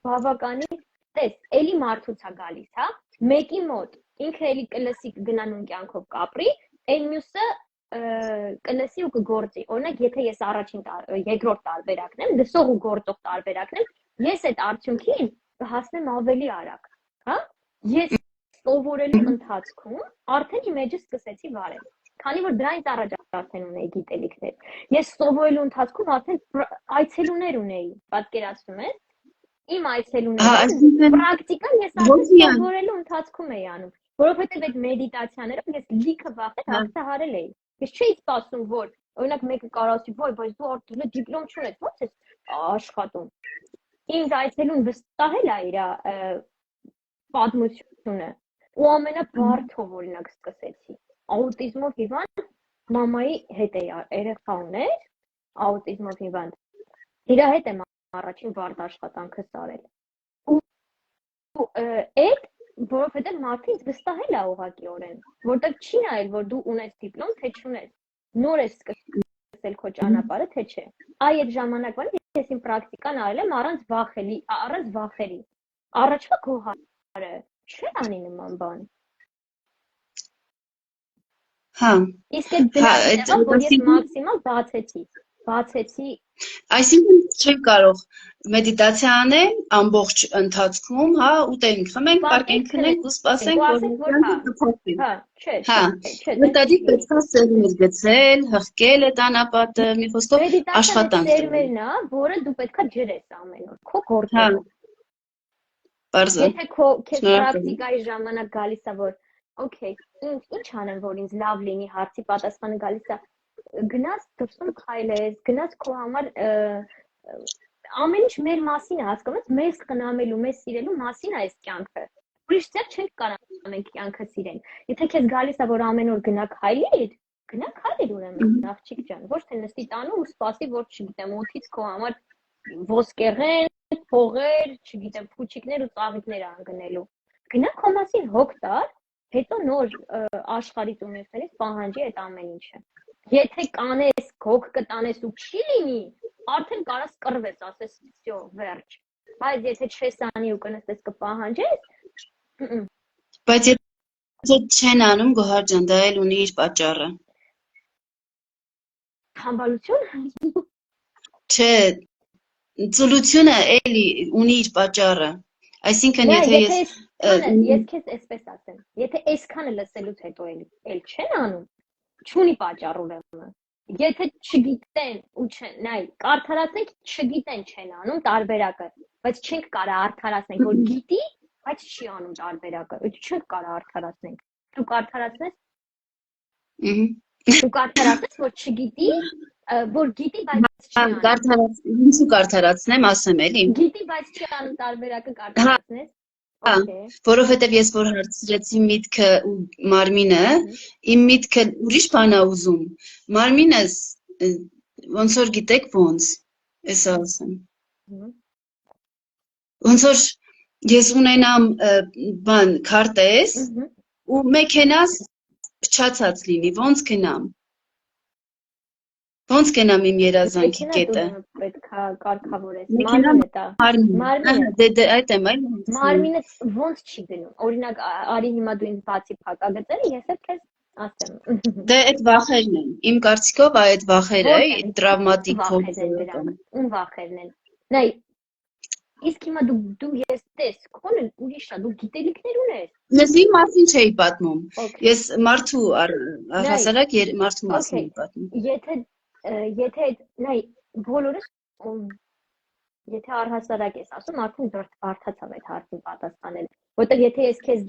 բավականին, տես, էլի մարդուց է գալիս, հա, մեկի մոտ ինքը էլի կլսի գնա նույն կյանքով կապրի, այն մյուսը կլսի ու կգործի։ Օրինակ, եթե ես երկրորդ տարբերակն եմ, լսող ու գործող տարբերակն եմ, ես այդ արդյունքին կհասնեմ ավելի արագ, հա։ Ես սովորելու ընթացքում արդեն իմ էջը սկսեցի վարել, քանի որ դրանից առաջ արդեն ունեի գիտելիքներ։ Ես սովորելու ընթացքում արդեն այցելուներ ունեի, պատկերացնում ես։ Իմ այցելուները պրակտիկան ես արդեն սովորելու ընթացքում էի անում, որովհետև այդ մեդիտացիաներով ես լիքը վախեր հաղթահարել էի։ Ես չէի սպասում, որ օրինակ մեկը կարող ասի, բայց դու արդեն դիպլոմ չունես, ո՞նց ես աշխատում։ Ինձ այցելուն վստահել է իր պատմությունը ու ամենաբարդով օրինակ սկսեցի աուտիզմով հիվանդ մամայի հետ է երեխա ուներ աուտիզմով հիվանդ իր հետ եմ առաջին բարդ աշխատանքը սարել ու այդ որովհետև մարդը ինձ վստահել է ուղղակիորեն որտեղ չի նայել որ դու ունես դիպլոմ թե չունես նոր ես սկսել քո ճանապարհը թե չէ այ այդ ժամանակվան ես իմ պրակտիկան արել եմ առանց վախերի առաջվա գոհարը չէ անի նման բան հա իսկ այդ որ ես մաքսիմալ բացեցի այսինքն չեմ կարող մեդիտացիա անել ամբողջ ընթացքում հա ուտենք խմենք պարկենք քնենք ու սպասենք որ կփոխվի հա չէ մտադի պետք է սերմեր գցել հղկել այդ անապատը մի խոսքով աշխատանք սերմերն է որը դու պետքա ջրես ամեն օր քո գործով Պարզը եթե քեզ պրակտիկայի ժամանակ գալիս է որ Okay, ինչ անեմ, որ ինձ լավ լինի, հարցի պատասխանը գալիս է, գնաց դրսում քայլես, գնաց քո համար ամեն ինչ մեր մասին է, հասկանաս, մեզ խնամելու, մեզ սիրելու մասին է այս կյանքը։ Ուրիշ ձև չենք կարող մենք կյանքը սիրեն։ Եթե քեզ գալիս է, որ ամեն օր գնա քայլիր ուրեմն, աղջիկ ջան, ոչ թե նստի տանը ու սպասի, որ չգիտեմ, օդից քո համար ոսկեղեն, փողեր, չգիտեմ, փուչիկներ ու ծաղիկներ անգնելու։ Գնա քո մասին հոգ տար հետո նոր աշխարհից ունեցնելիս պահանջի այդ ամեն ինչը։ Եթե կանես, հոգ կտանես ու չի լինի, արդեն կարաս կռվես, ասես, всё, վերջ։ Բայց եթե չես անի ու կնստես կպահանջես, բայց եթե չեն անում Գոհար ջան, դա էլ ունի իր պատճառը։ Համբալություն։ Չէ, ծուլությունը էլի ունի իր պատճառը։ Այսինքն եթե ես քեզ այսպես ասեմ, եթե այսքանը լսելուց հետո էլ չեն անում, չունի պատճառ ուրեմն։ Եթե չգիտեն ու նայ, կարդարացնենք չգիտեն չեն անում տարբերակը, բայց չենք կարա արդարացնենք, որ գիտի, բայց չի անում տարբերակը։ Չենք կարա արդարացնենք։ Դու կարդարացնես։ Դու կարդարացնես, որ չգիտի, որ գիտի, բայց չի անում։ Ինչու կարդարացնեմ, ասեմ էլի։ Գիտի, բայց չի անում տարբերակը կարդարացնես։ Որովհետև ես որ հարցրեցի միտքը ու մարմինը, իմ միտքը ուրիշ բան է ուզում։ Մարմինս ոնց որ գիտեք ոնց, էսա ասեմ։ Ոնց որ ես ունենամ բան քարտեզ ու մեքենաս փչացած լինի, ոնց գնամ։ Ոնց գնամ իմ երազանքի կետը։ Պետք է կարգավորես։ Մարմինը դա։ Մարմինը։ Դե այդ եմ այլ։ Մարմինը ոնց չի գնում։ Օրինակ, արի հիմա դու ինձ բացի փակագծել, ես էլ քեզ ասեմ։ Դե այդ վախերն են։ Իմ կարծիքով այդ վախերը, տրավմատիկ փոխանցում։ Ում վախերն են։ Նայ, իսկ հիմա դու ես տես, քոնը ուրիշ է, դու գիտելիքներ ունես։ Ես իմ մասին չէի պատմում։ Ես մարդու հասարակ մարդու մասին եմ պատմում։ Եթե նայ բոլորս եթե առհասարակ ես ասում, արդեն բարդացավ այդ հարցին պատասխանել, որտեղ եթե ես քեզ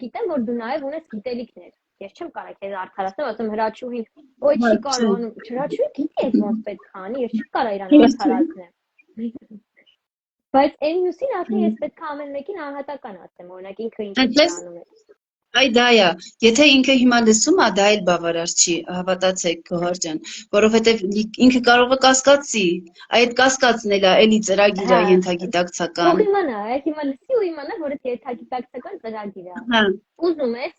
գիտեմ, որ դու նաև ունես գիտելիքներ։ Ես չեմ կարող քեզ արդարացնել, ասեմ հրաչուհին, ոյ չի կարողանում, հրաչուհի գիտի այդ ոնց պետք է անի, ես չեմ կարող իրան արդարացնեմ։ Բայց այն մյուսին արդեն ես պետք է ամեն մեկին անհատական ասեմ, օրինակ ինքը ինչ անում է։ Այ դա է, եթե ինքը հիմա լսում է, դա էլ բավարար չի, հավատացեք Գոհար ջան, որովհետև ինքը կարող է կասկածի, այդ կասկածն էլ է, էլի ծրագիր է ենթագիտակցական։ Թող իմանա, հիմա լսի ու իմանա, որ այդ ենթագիտակցական ծրագիր է։ Ուզում ես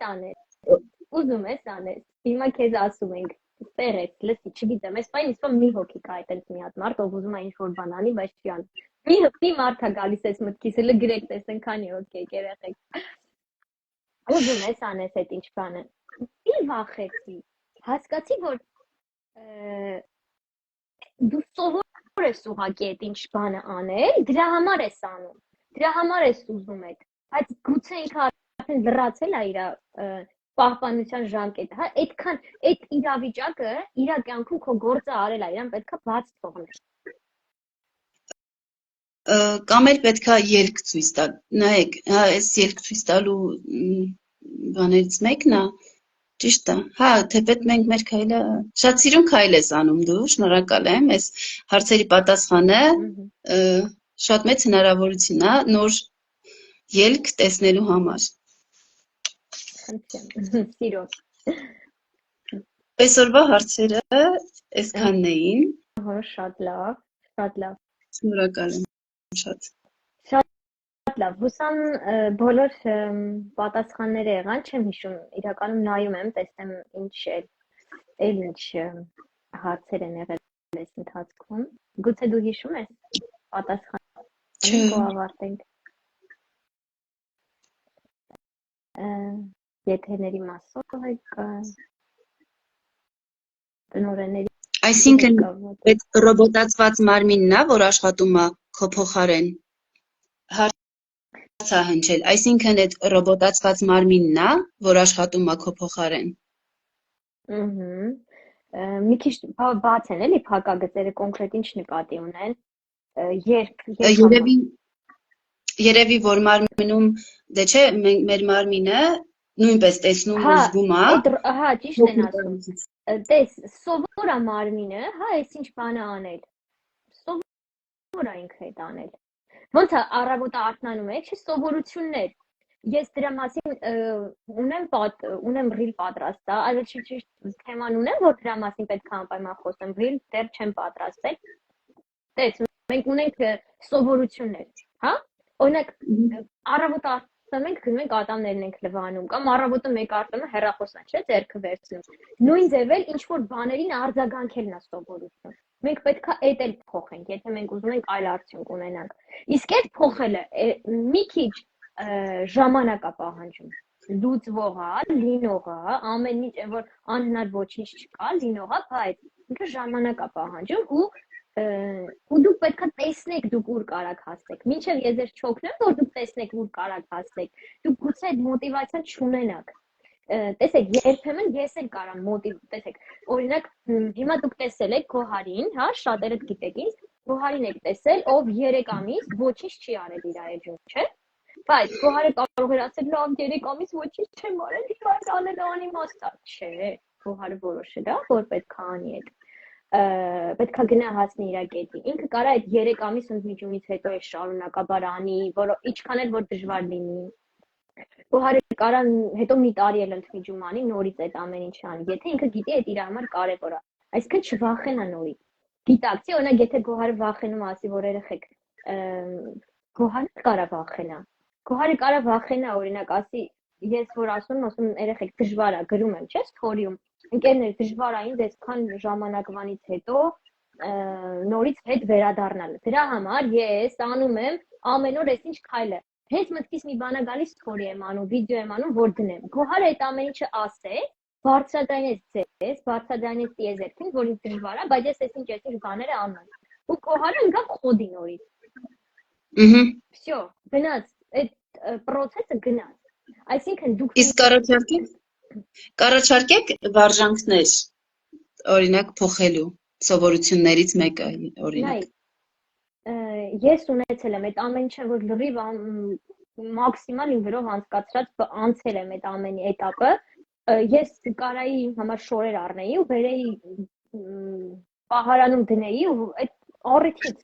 անես։ Հիմա քեզ ասում ենք, ստեղեց, լսի, չգիտեմ, այս բանը իսկույն մի հոգի կա այդպես մի հատ մարդ, ով ուզում է ինչ-որ բան անի, բայց չի անում։ Մի մարդ է գալիս այս մտքից, հələ գրեք տեսեն քանի հոգի եք երեխեք։ Ուզում ես անես այդ ինչ բանը։ Մի վախեցի։ Հասկացի, որ դու սովոր ես ուղղակի այդ ինչ բանը անել, դրա համար ես անում։ Դրա համար ես ուզում եք։ Բայց գուցե ինքը արդեն լրացել է իր պահպանության ժամկետը, հա, այդքան այդ իրավիճակը իր կյանքում քո գործը արել է, իրան պետքա բաց թողնել։ Կամ էլ պետքա ելք ցույց տալ։ Նայեք, հա, այս ելք ցույց տալու բաներից մեկն է, ճիշտ է։ Հա, թեպետ մենք մեր քայլը շատ սիրուն քայլ ես անում դու, շնորհակալ եմ։ Այս հարցերի պատասխանը շատ մեծ հնարավորություն է նոր ելք տեսնելու համար։ Սիրով։ Այսօրվա հարցերը այսքանն էին։ Հա, շատ լավ, շատ լավ։ Շնորհակալ եմ շատ։ Շատ լավ։ Հուսամ բոլոր պատասխանները եղան, չեմ հիշում, իրականում նայում եմ, տեսնեմ ինչ հարցեր են եղել այս ընթացքում։ Գուցե դու հիշում ես պատասխանը ավարտենք։ Եթերների մասով եք տնօրենների։ Այսինքն այդ ռոբոտացված մարմինն է, որ աշխատում է քո փոխարեն։ Հարց է հնչել, այսինքն այդ ռոբոտացված մարմինն է, որ աշխատում է քո փոխարեն։ Մի քիչ բաց են էլի փակագծերը կոնկրետ ինչ նկատի ունեն։ Երևի որ մարմնում, դե չէ, մեր մարմինը նույնպես տեսնում ու զգում է։ Հա, ճիշտ են ասում։ Տես, սովոր է մարմինը, հա, այս ինչ բանը անել։ Սովոր է ինքը այդ անել։ Ոնց է առավոտը արթնանում եք, չէ, սովորություններ։ Ես դրա մասին ունեմ ռիլ պատրաստ, այլ ճիշտ թեման ունեմ, որ դրա մասին պետք է անպայման խոսեմ, ռիլ դեռ չեմ պատրաստել։ Տես, մենք ունենք սովորություններ, հա? Օրինակ, առավոտը արթնանում ենք, գնում ենք ատամներն ենք լվանում, կամ առավոտը մեկ արտոնը հեռախոսն է, չէ, ձեռքը վերցնում։ Նույն ձևել ինչ որ բաներին արձագանքելն է սովորություն։ Մենք պետք է այդ էլ փոխենք, եթե մենք ուզում ենք այլ արդյունք ունենանք։ Իսկ այդ փոխելը մի քիչ ժամանակ է պահանջում։ Լուծվող է, լինող է, ամեն ինչ, որ անհնար ոչինչ չկա, լինող է, բայց ինքը ժամանակ է պահանջում ու դուք պետք է տեսնեք դուք ուր կարաք հասնեք։ Մինչև ես ձեզ չօգնեմ, որ դուք տեսնեք ուր կարաք հասնեք։ Դուք գուցե այդ մոտիվացիան չունենաք։ տեսեք, երբեմն ես էլ կարամ մոտիվ, տեսեք, օրինակ, հիմա դուք տեսել եք Գոհարին, հա, շատերը գիտեք ինձ, Գոհարին եք տեսել, ով 3 ամիս ոչինչ չի արել իր այժմ, չէ՞։ Բայց Գոհարը կարող էր ասել, լավ 3 ամիս ոչինչ չեմ արել, բայց անելը անիմաստ է, չէ։ Գոհարը որոշել է, որ պետք է անի այդ պետք է գնա հասնի իր կետի։ Ինքը կարա այդ 3 ամիս ընդմիջումից հետո է շարունակաբար անի, որ ինչքան էլ որ դժվար լինի։ Գոհարը կարա հետո մի տարի էլ ընդմիջում անի, նորից այդ ամեն ինչը անի, եթե ինքը գիտի այդ իր համար կարևոր է։ Այսինքն չվախենա նորից։ Գիտակցի, օրինակ, եթե Գոհարը վախենում ասի, որ երեխեք Գոհարը կարա վախենա։ Գոհարը կարա վախենա, օրինակ, ասի, ես որ ասում երեխեք դժվար է, գրում եմ, չէ՞, սթորիում։ Ընկերներ, դժվար է ինձ այսքան ժամանակվանից հետո նորից հետ վերադառնալ։ Դրա համար ես անում եմ ամեն օր այսինչ քայլը։ Հենց մտքիս մի բան է գալիս, սթորի եմ անում, վիդեո եմ անում, որ դնեմ։ Գոհարը այդ ամեն ինչը ասե, բարձրաձայնեց ձեզ, բարձրաձայնեց տիեզերքին, որ ինձ դժվար է, բայց ես այսինչ բաները անում։ Ու Գոհարը ընկավ խոդի նորից։ Всё, գնաց, այդ process-ը գնաց։ Այսինքն դուք Իսկ կառաջարկեք վարժանքներ, օրինակ փոխելու սովորություններից մեկը, օրինակ։ Ես ունեցել եմ այդ ամեն ինչը, որ լրիվ մաքսիմալ իմ վրով անցկացրած անցել եմ այդ ամենի этаպը, ես կարայի իմ համար շորեր առնեի ու բերեի պահարանում դնեի ու այդ առիթին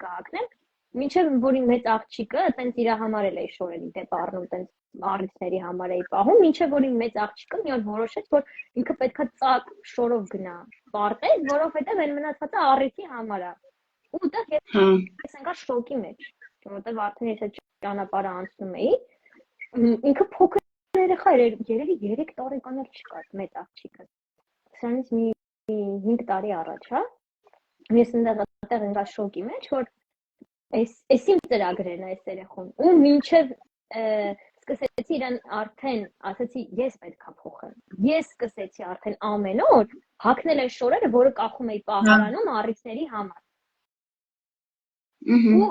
կհակնեմ, մինչև որ իմ մեծ աղջիկը տենց իր համար էլ էի շորերի դեպ առնում, տենց առիթների համար էի պահում, մինչև որ իմ մեծ աղջիկը մի օր որոշեց, որ ինքը պետքա ծակ շորով գնա պարտեզ, որովհետև այն մնացածը առիթի համար է։ Ու դա ես ընկա շոկի մեջ, որովհետև արդեն ես այդ ճանապարհը անցնում էի, ինքը փոքր երեխա էր, երևի 3 տարեկան էլ չկար մեծ աղջիկը։ Սրանից մի 5 տարի առաջ, հա։ Ես այնտեղ ընկա շոկի մեջ, որ այս իմ ծրագրերն այս երեխուն ու մինչև սկսեցի իրան արդեն ասացի ես պետքա փոխեմ, ես սկսեցի արդեն ամեն օր հագնել այն շորերը, որը կախում էի պահարանում առիթների համար ու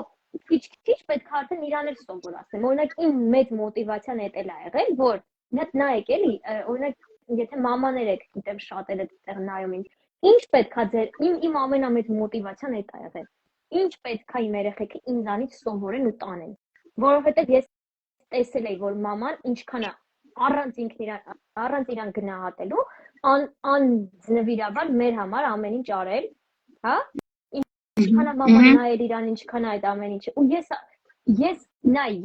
քիչ պետք է արդեն իրան էլ սովորացնեմ, օրինակ իմ մեծ մոտիվացիան էդ էլ ա եղել, որ նայեք էլի, օրինակ եթե մամաներ եք, գիտեմ շատերը այդտեղ նայում ինձ, ինչ պետքա ձեր իմ ամենամեծ մոտիվացիան էդ ա եղել Ինչ պետք է իմ երեխեքը ինձանից սովորեն ու տանեն, որովհետև ես տեսել էի, որ մաման ինչքան է առանց իրան գնահատելու, անձնվիրաբար մեր համար ամեն ինչ արել, հա, ինչքան է մաման նայել իրան, ինչքան է այդ ամեն ինչը, ու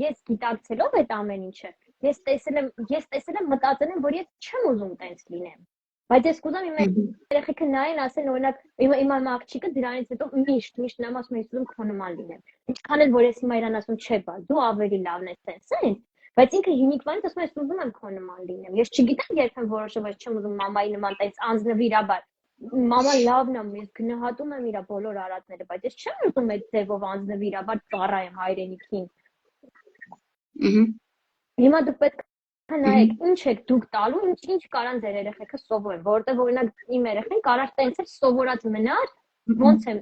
ես գիտակցելով այդ ամեն ինչը, ես տեսել եմ մտածել եմ, որ ես չեմ ուզում տենց լինեմ, բայց ես կուզեմ իմ երեխեքը նայեն, ասեն, օրինակ, իմ աղջիկը դրանից հետո միշտ նամ ասում ես ուզում քո նման լինեմ։ Ինչքան էլ որ ես հիմա իրան ասում չէ, բա դու ավելի լավն ես սենց, բայց ինքը հիմիկվանից ասում ես ուզում եմ քո նման լինեմ։ Ես չգիտեմ երբեք որոշեմ, բայց չեմ ուզում մամայի նման տենց անձնվիրաբար։ Մաման լավն է, ես գնահատում եմ իր բոլոր արածները, բայց ես չեմ ուզում այդ ձևով անձնվիրաբար ծառայեմ հայրենիքին։ Հիմա դուք պետք նայեք, ինչ եք դուք տալու, ինչ կարան ձեր երեխեքը սովորեն, որովհետև օրինակ իմ երեխեն կարար տենց էլ սովորած մնար, ոնց է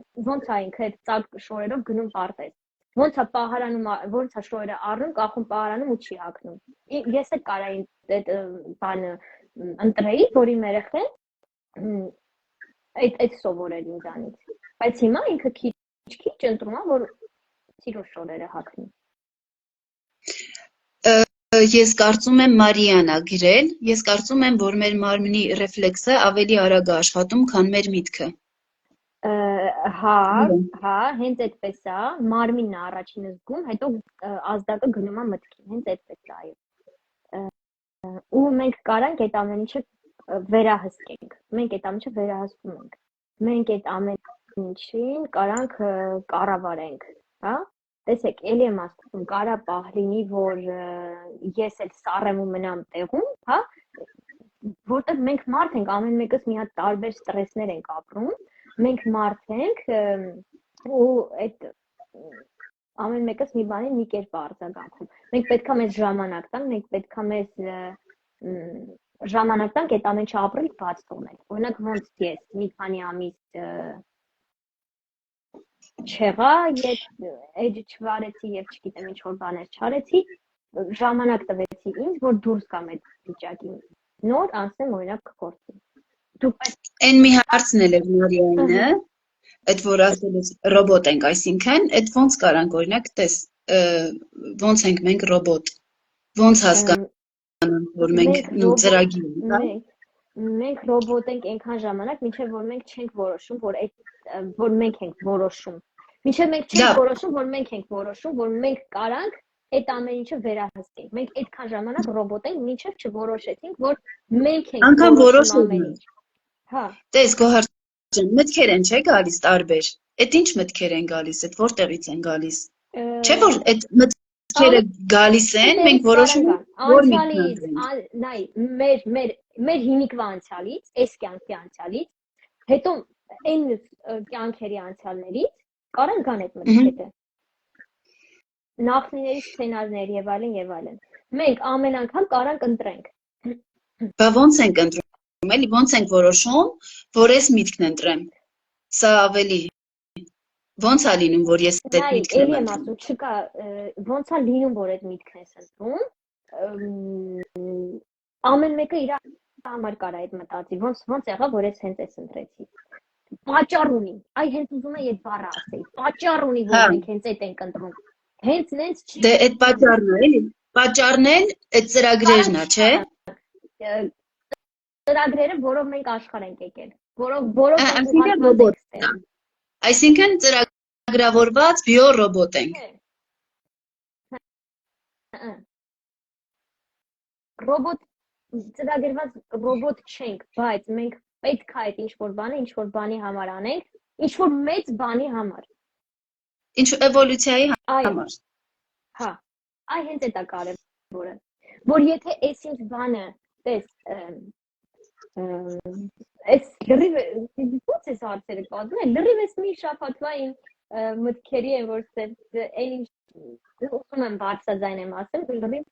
ինքը այդ ծակ շորերով գնում պարտեզ, ոնց է պահարանում, ոնց է շորերը առնում, կախում պահարանում ու չի հագնում։ Ես էլ կարայի այդ բանը ընտրեի, որ իմ երեխեն այդ սովորել ինձանից, բայց հիմա ինքը քիչ ընտրում է, որ սիրո շորերը հագնի։ Ես կարծում եմ Մարիանա գրել, ես կարծում եմ, որ մեր մարմնի ռեֆլեքսը ավելի արագ է աշխատում, քան մեր միտքը։ Հա, հենց այդպես է, մարմինն է առաջինը զգում, հետո ազդակը գնում է մտքին, հենց այդպես է, այո։ Ու մենք կարանք այդ ամեն ինչը վերահսկենք, մենք այդ ամեն ինչը վերահսկում ենք, մենք այդ ամեն ինչին կարանք կառավարենք, հա։ Տեսեք, էլի եմ ասում, կարա պահ լինի, որ ես էլ սառեմ ու մնամ տեղում, հա, որտեղ մենք մարդ ենք, ամեն մեկս մի հատ տարբեր ստրեսներ ենք ապրում, մենք մարդ ենք ու այդ ամեն մեկս մի բանի մի կերպ արձագանքում։ Մենք պետքա մեզ ժամանակ տանք, մենք պետքա մեզ ժամանակ տանք այդ ամեն ինչը ապրել բաց թողնել։ Օրինակ ոնց ես մի քանի ամիս չեղա, էջը չվարեցի եւ չգիտեմ ինչ որ բաներ չարեցի, ժամանակ տվեցի ինձ, որ դուրս գամ այդ վիճակից։ Նոր անցնեմ օրինակ գործի։ Դու Այն մի հարցն էլ էր Մարիայինը, այդ որ ասել ես ռոբոտ ենք, այսինքն այդ ոնց կարանք օրինակ տես ոնց ենք մենք ռոբոտ, ոնց հասկանանք, որ մենք ծրագիր ենք, մենք ռոբոտ ենք այնքան ժամանակ, մինչև որ մենք չենք որոշում, որ մենք ենք որոշում։ Մինչև մենք չենք որոշում, որ մենք ենք որոշում, որ մենք կարանք այդ ամեն ինչը վերահսկենք։ Մենք այդքան ժամանակ ռոբոտ ենք, մինչև չորոշեցինք, որ մենք ենք որոշում ամեն ինչ։ Հա։ Տես Գոհար ջան, մտքեր են չէ գալիս տարբեր։ Այդ ինչ մտքեր են գալիս, այդ որտեղից են գալիս։ Չէ՞ որ այդ մտքերը գալիս են, մենք որոշում ենք, որ անցյալից, նայ, մեր հիմիկվա անցյալից, այս կյանքի անցյալից, հետո այն կյանքերի անցյալներից կարան գան այդ մտքերը։ Նախնիների սցենարներ եւ այլն։ Մենք ամեն անգամ կարանք ընտրենք։ Բա ոնց ենք ընտրում, էլի ոնց ենք որոշում, որ ես միտքն ընտրեմ։ Սա ավելի ոնց է լինում, որ ես այդ միտքն եմ ընտրում։ Ասում չկա, ոնց է լինում, որ այդ միտքն ես ընտրում։ Ամեն մեկը իր համար կարա այդ մտածի։ Ոնց եղավ, որ ես հենց այս ընտրեցի։ Պատճառ ունի։ Այ հենց ուզում եմ այդ բառը ասել։ Պատճառ ունի, որ մենք հենց այդ ենք ընտրում։ Հենց նենց չի։ Դե այդ պատճառն է, էլի։ Պատճառն էլ այդ ծրագրերն է, չէ՞։ Ծրագրերը, որով մենք աշխարհ ենք եկել, որով Այսինքն ծրագրավորված բիոռոբոտ ենք։ Ռոբոտ ծրագրված ռոբոտ չենք, բայց մենք պետք է այդ ինչ-որ բանի համար անենք, ինչ-որ մեծ բանի համար։ Ինչ էվոլյուցիայի համար։ Հա, այ հենց դա կարևորը, որ եթե այս ինչ բանը, տես, այս լրիվ ո՞նց է հարցերը կազմել, լրիվ էս մի շաբաթվա իմ մտքերի են, որ այն ինչ ուզում եմ բարձրաձայն եմ ասել, լրիվ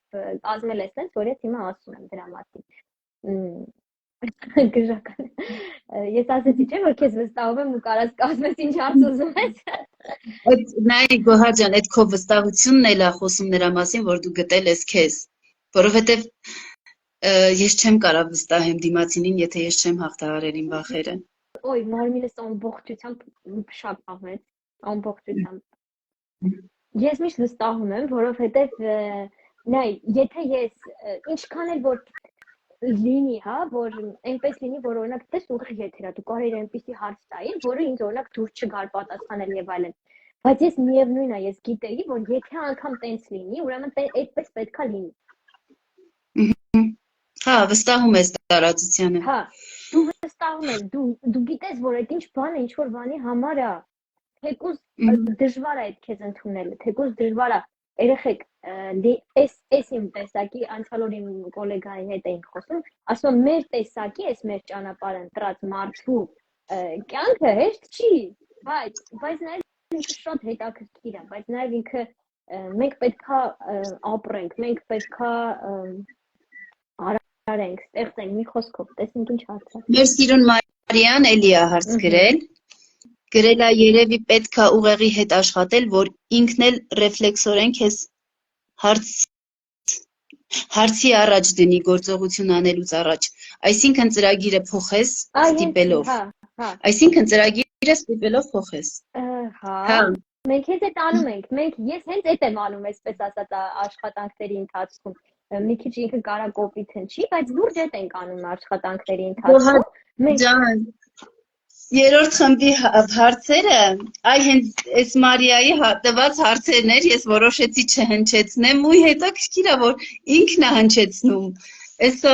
կազմել ես տենց, որ ես հիմա ասում եմ դրա մասին։ Գժական։ Ես ասեցի չէ, որ քեզ վստահում եմ ու կարաս կազմես ինչ հարց ուզում ես։ Այդ նայ Գոհար ջան, այդ քո վստահությունն էլ է խոսում նրա մասին, որ դու գտել ես քեզ, որովհետև ես չեմ կարող վստահեմ դիմացինին, եթե ես չեմ հաղթահարել իմ վախերը։ Ոյ, մարմինս ամբողջությամբ շապավեց, ամբողջությամբ։ Ես միշտ վստահում եմ, որովհետև նայ, եթե ես ինչքան էլ որ լինի, հա, որ այնպես լինի, որ օրինակ դες ուղիղ եթերա, դու կարիր այնպեսի հարց տայիր, որը ինձ օրինակ դուրս չգար պատասխանել եւ այլն։ Բայց ես միևնույն է, ես գիտեի, որ եթե անգամ տենց լինի, ուրեմն այդպես պետքա լինի։ Հա, վստահում ես տարածությանը։ Հա, դու վստահում ես, դու գիտես, որ այդ ինչ բանը, ինչ որ բանի համար է, թեկուզ դժվար է այդ քեզ ընդունելը, թեկուզ դժվար է։ Երեխեք, այս իմ տեսակի անցյալ օր իմ գոլեգայի հետ էինք խոսում, ասում մեր տեսակի, այս մեր ճանապարհը ընտրած մարդու կյանքը հեշտ չի, բայց նաև ինքը շատ հետաքրքիր է, բայց նաև ինքը մենք պետքա ապրենք, մենք պետքա արենք, ստեղծենք մի խոսքով, տեսնենք ինչ հարց է։ Մեր սիրուն Մարիան էլի է հարց գրել։ Գրել է երևի պետքա ուղեղի հետ աշխատել, որ ինքն էլ ռեֆլեքսորեն քեզ հարցի առաջ դնի գործողություն անելուց առաջ։ Այսինքն ծրագիրը փոխես ստիպելով։ Այսինքն ծրագիրը ստիպելով փոխես։ Հա։ Մենք հենց այդ անում ենք։ Ես հենց այդ եմ անում, այսպես ասած, աշխատանքների ընթացքում։ Մի քիչ ինքը կարա կոպիտ հնչի, բայց լուրջ այդ ենք անում աշխատանքների ընթացքում։ Երրորդ խմբի հարցերը, այ հենց այս Մարիայի տված հարցերն էր, ես որոշեցի չհնչեցնեմ ու հետաքրքիր է, որ ինքն է հնչեցնում։ Այսա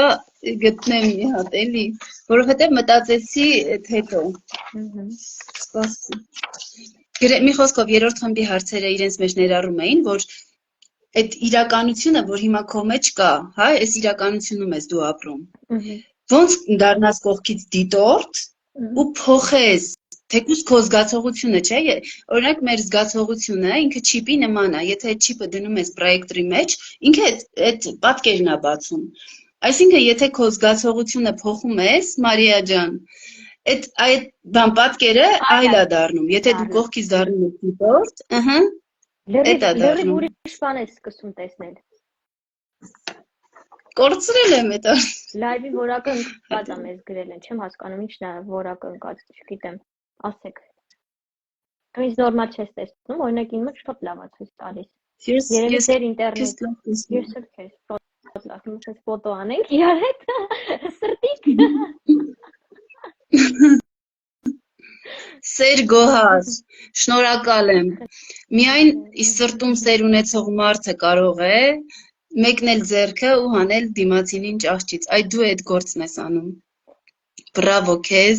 գտնեմ մի հատ էլի, որովհետև մտածեցի հետո։ Սպասի։ Մի խոսքով երրորդ խմբի հարցերը իրենց մեջ ներառում էին, որ այդ իրականությունը, որ հիմա քո մեջ կա, հա, այս իրականությունում ես դու ապրում։ Ոնց դառնաս կողքից դիտորդ ու փոխես, թեկուզ քո զգացողությունը, չէ՞, օրինակ մեր զգացողությունը ինքը չիպի նման է, եթե այդ չիպը դնում ես պրոյեկտորի մեջ, ինքը այդ պատկերն է բացում։ Այսինքն, եթե քո զգացողությունը փոխում ես, Մարիա ջան, այդ բան պատկերը այլ է դառնում, եթե դու կողքից դառնում ես դիտորդ, դա դառնում։ Լրիվ ուրիշ բան ես սկսում տեսնել։ կորցրել եմ այդ Լայվի որակը ընկած է մեզ գրել են, չեմ հասկանում ինչն է որակը ընկած, չգիտեմ, ասեք։ Դու ինձ նորմալ չես տեսնում, օրինակ ինձ շատ լավ է ցույց տալիս։ Երևի ձեր ինտերնետ, ես էլ քեզ շատ լավ, մենք էս ֆոտո անենք իրար հետ, սրտիկ։ Սեր Գոհար, շնորհակալ եմ։ Միայն իս սրտում սեր ունեցող մարդը կարող է մեկնել ձեռքը ու հանել դիմացինին ճահճից։ Այ դու այդ գործն ես անում։ Բրավո քեզ,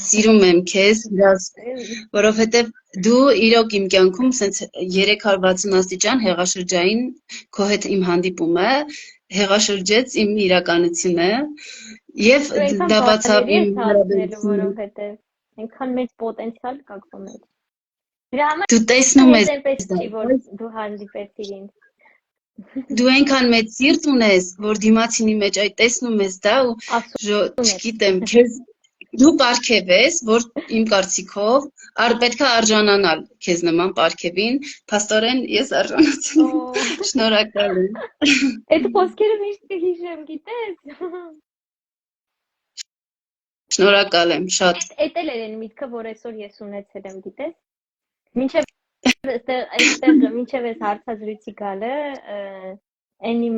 սիրում եմ քեզ, որովհետև դու իրոք իմ կյանքում սենց 360 աստիճան հեղաշրջային քո հետ իմ հանդիպումը հեղաշրջեց իմ իրականությունը եւ դա բացավ իմ հարաբերությունը, որովհետև այնքան մեծ պոտենցիալ կա քո մեջ։ Դրա համար դու տեսնում ես այնպես չի, որ դու հանդիպեցիր ինձ։ Դու այնքան մեծ սիրտ ունես, որ դիմացինի մեջ այդ տեսնում ես դա ու չգիտեմ, քեզ դու պարգև ես, որ իմ կարծիքով պետք է արժանանալ քեզ նման պարգևին, փաստորեն ես արժանացել եմ։ Շնորհակալ եմ։ Այդ խոսքերը միշտ կհիշեմ, գիտես։ Շնորհակալ եմ, շատ։ Էդ էլ էր այն միտքը, որ այսօր ես ունեցել եմ, գիտես։ Մինչև այս հարցազրույցի գալը, այն իմ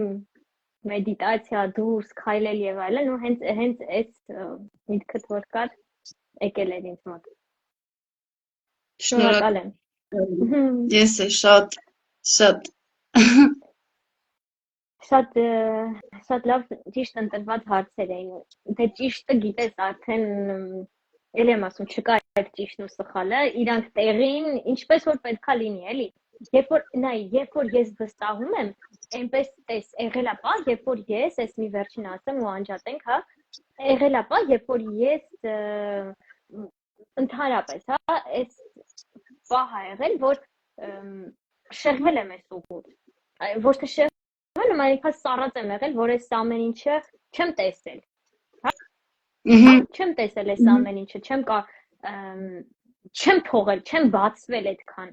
մեդիտացիա, դուրս, քայլել եւ այլն, ու հենց այս միտքդ որ կար, եկել էր ինձ մոտ։ Շնորհակալ եմ։ Ես է շատ լավ ճիշտ ընտրված հարցեր էին։ Դե ճիշտը գիտես արդեն էլ եմ ասում, չկա այդ ճիշտն ու սխալը, իրանք տեղին, ինչպես որ պետքա լինի, էլի։ Երբ որ ես վստահում եմ, այնպես տես, եղել է պա, երբ որ ես, ես մի վերջին ասեմ ու անջատենք, հա, եղել է պա, երբ որ ես ընդհանրապես, հա, այս պահ ա եղել, որ շեղվել եմ այս ուղուց, ոչ թե շեղվել եմ, այնքան սառած եմ եղել, որ այս ամեն ինչը չեմ տեսել, հա, չեմ տեսել այս ամեն ինչը, չեմ թողել, չեմ բացվել այդքան,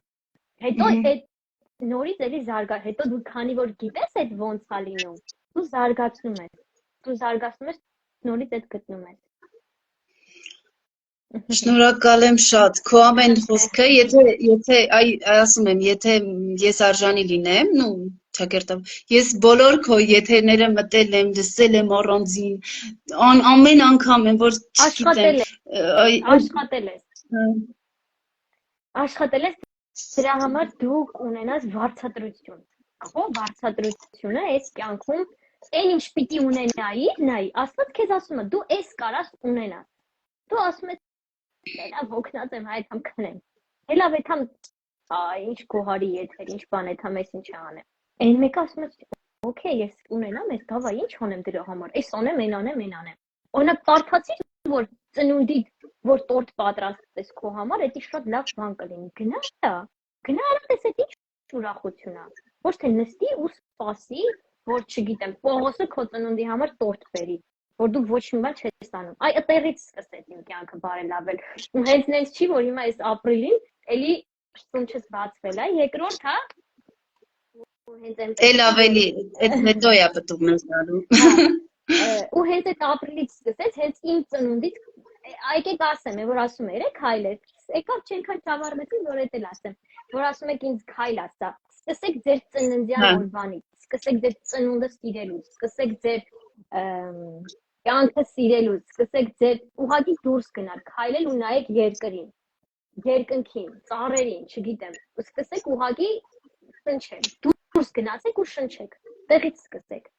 հետո այդ նորից էլի հետո դու քանի որ գիտես այդ ոնց է լինում, դու զարգացնում ես, նորից այդ գտնում ես։ Շնորհակալ եմ շատ, քո ամեն խոսքը, եթե ասում եմ, եթե ես արժանի լինեմ, նու ճակերտամ, ես բոլոր քո եթերները մտել եմ, լսել եմ առանձին, ամեն անգամ եմ, որ չգիտեմ, աշխատել ես, դրա համար դու ունենաս վարձատրություն, քո վարձատրությունը այս կյանքում, այն ինչ պիտի ունենայիր, նայ, Աստված քեզ ասում է, դու այս կարաս ունենաս, դու ասում ես, լավ օգնած եմ, այդ համ քնեմ, լավ այդ համ, ինչ գոհարի եթեր, ինչ բան այդ համ ես ինչ անեմ, այն մեկը ասում ես, օքեյ, ես ունենամ ես, դավա ինչ անեմ դրա համար, այս անեմ, այն անեմ, օրինակ կարդացիր, որ ծնունդիդ, որ տորտ պատրաստես քո համար, դա շատ լավ բան կլինի, գնա արած այդ ինչ ուրախություն է, ոչ թե նստի ու սպասի, որ չգիտեմ, Պողոսը քո ծնունդի համար տորտ բերի, որ դու ոչ մի բան չես անում, այ այդտեղից սկսեց իմ կյանքը բարելավել, ու հենց նենց չի, որ հիմա այս ապրիլին, էլի շունչս բացվել է, երկրորդ, հա, էլ ավելի, այդ հետո է պտուղ մեզ դալու, ու հենց այդ ապրիլից սկսեց, հենց իմ ծնունդից, եկեք ասեմ, որ ասում է, քայլեր, եկավ չենքան ճավառվեցին, որ էդ էլ ասեմ, որ ասում եք ինձ քայլ ասա, սկսեք ձեր ծննդյան օրվանից, սկսեք ձեր ծնունդը սիրելուց, սկսեք ձեր կյանքը սիրելուց, սկսեք ձեր ուղղակի դուրս գնալ, քայլել ու նայեք երկրին, երկնքին, ծառերին, չգիտեմ, սկսեք ուղղակի շնչել, դուրս գնացեք ու շնչեք, տեղից սկսեք,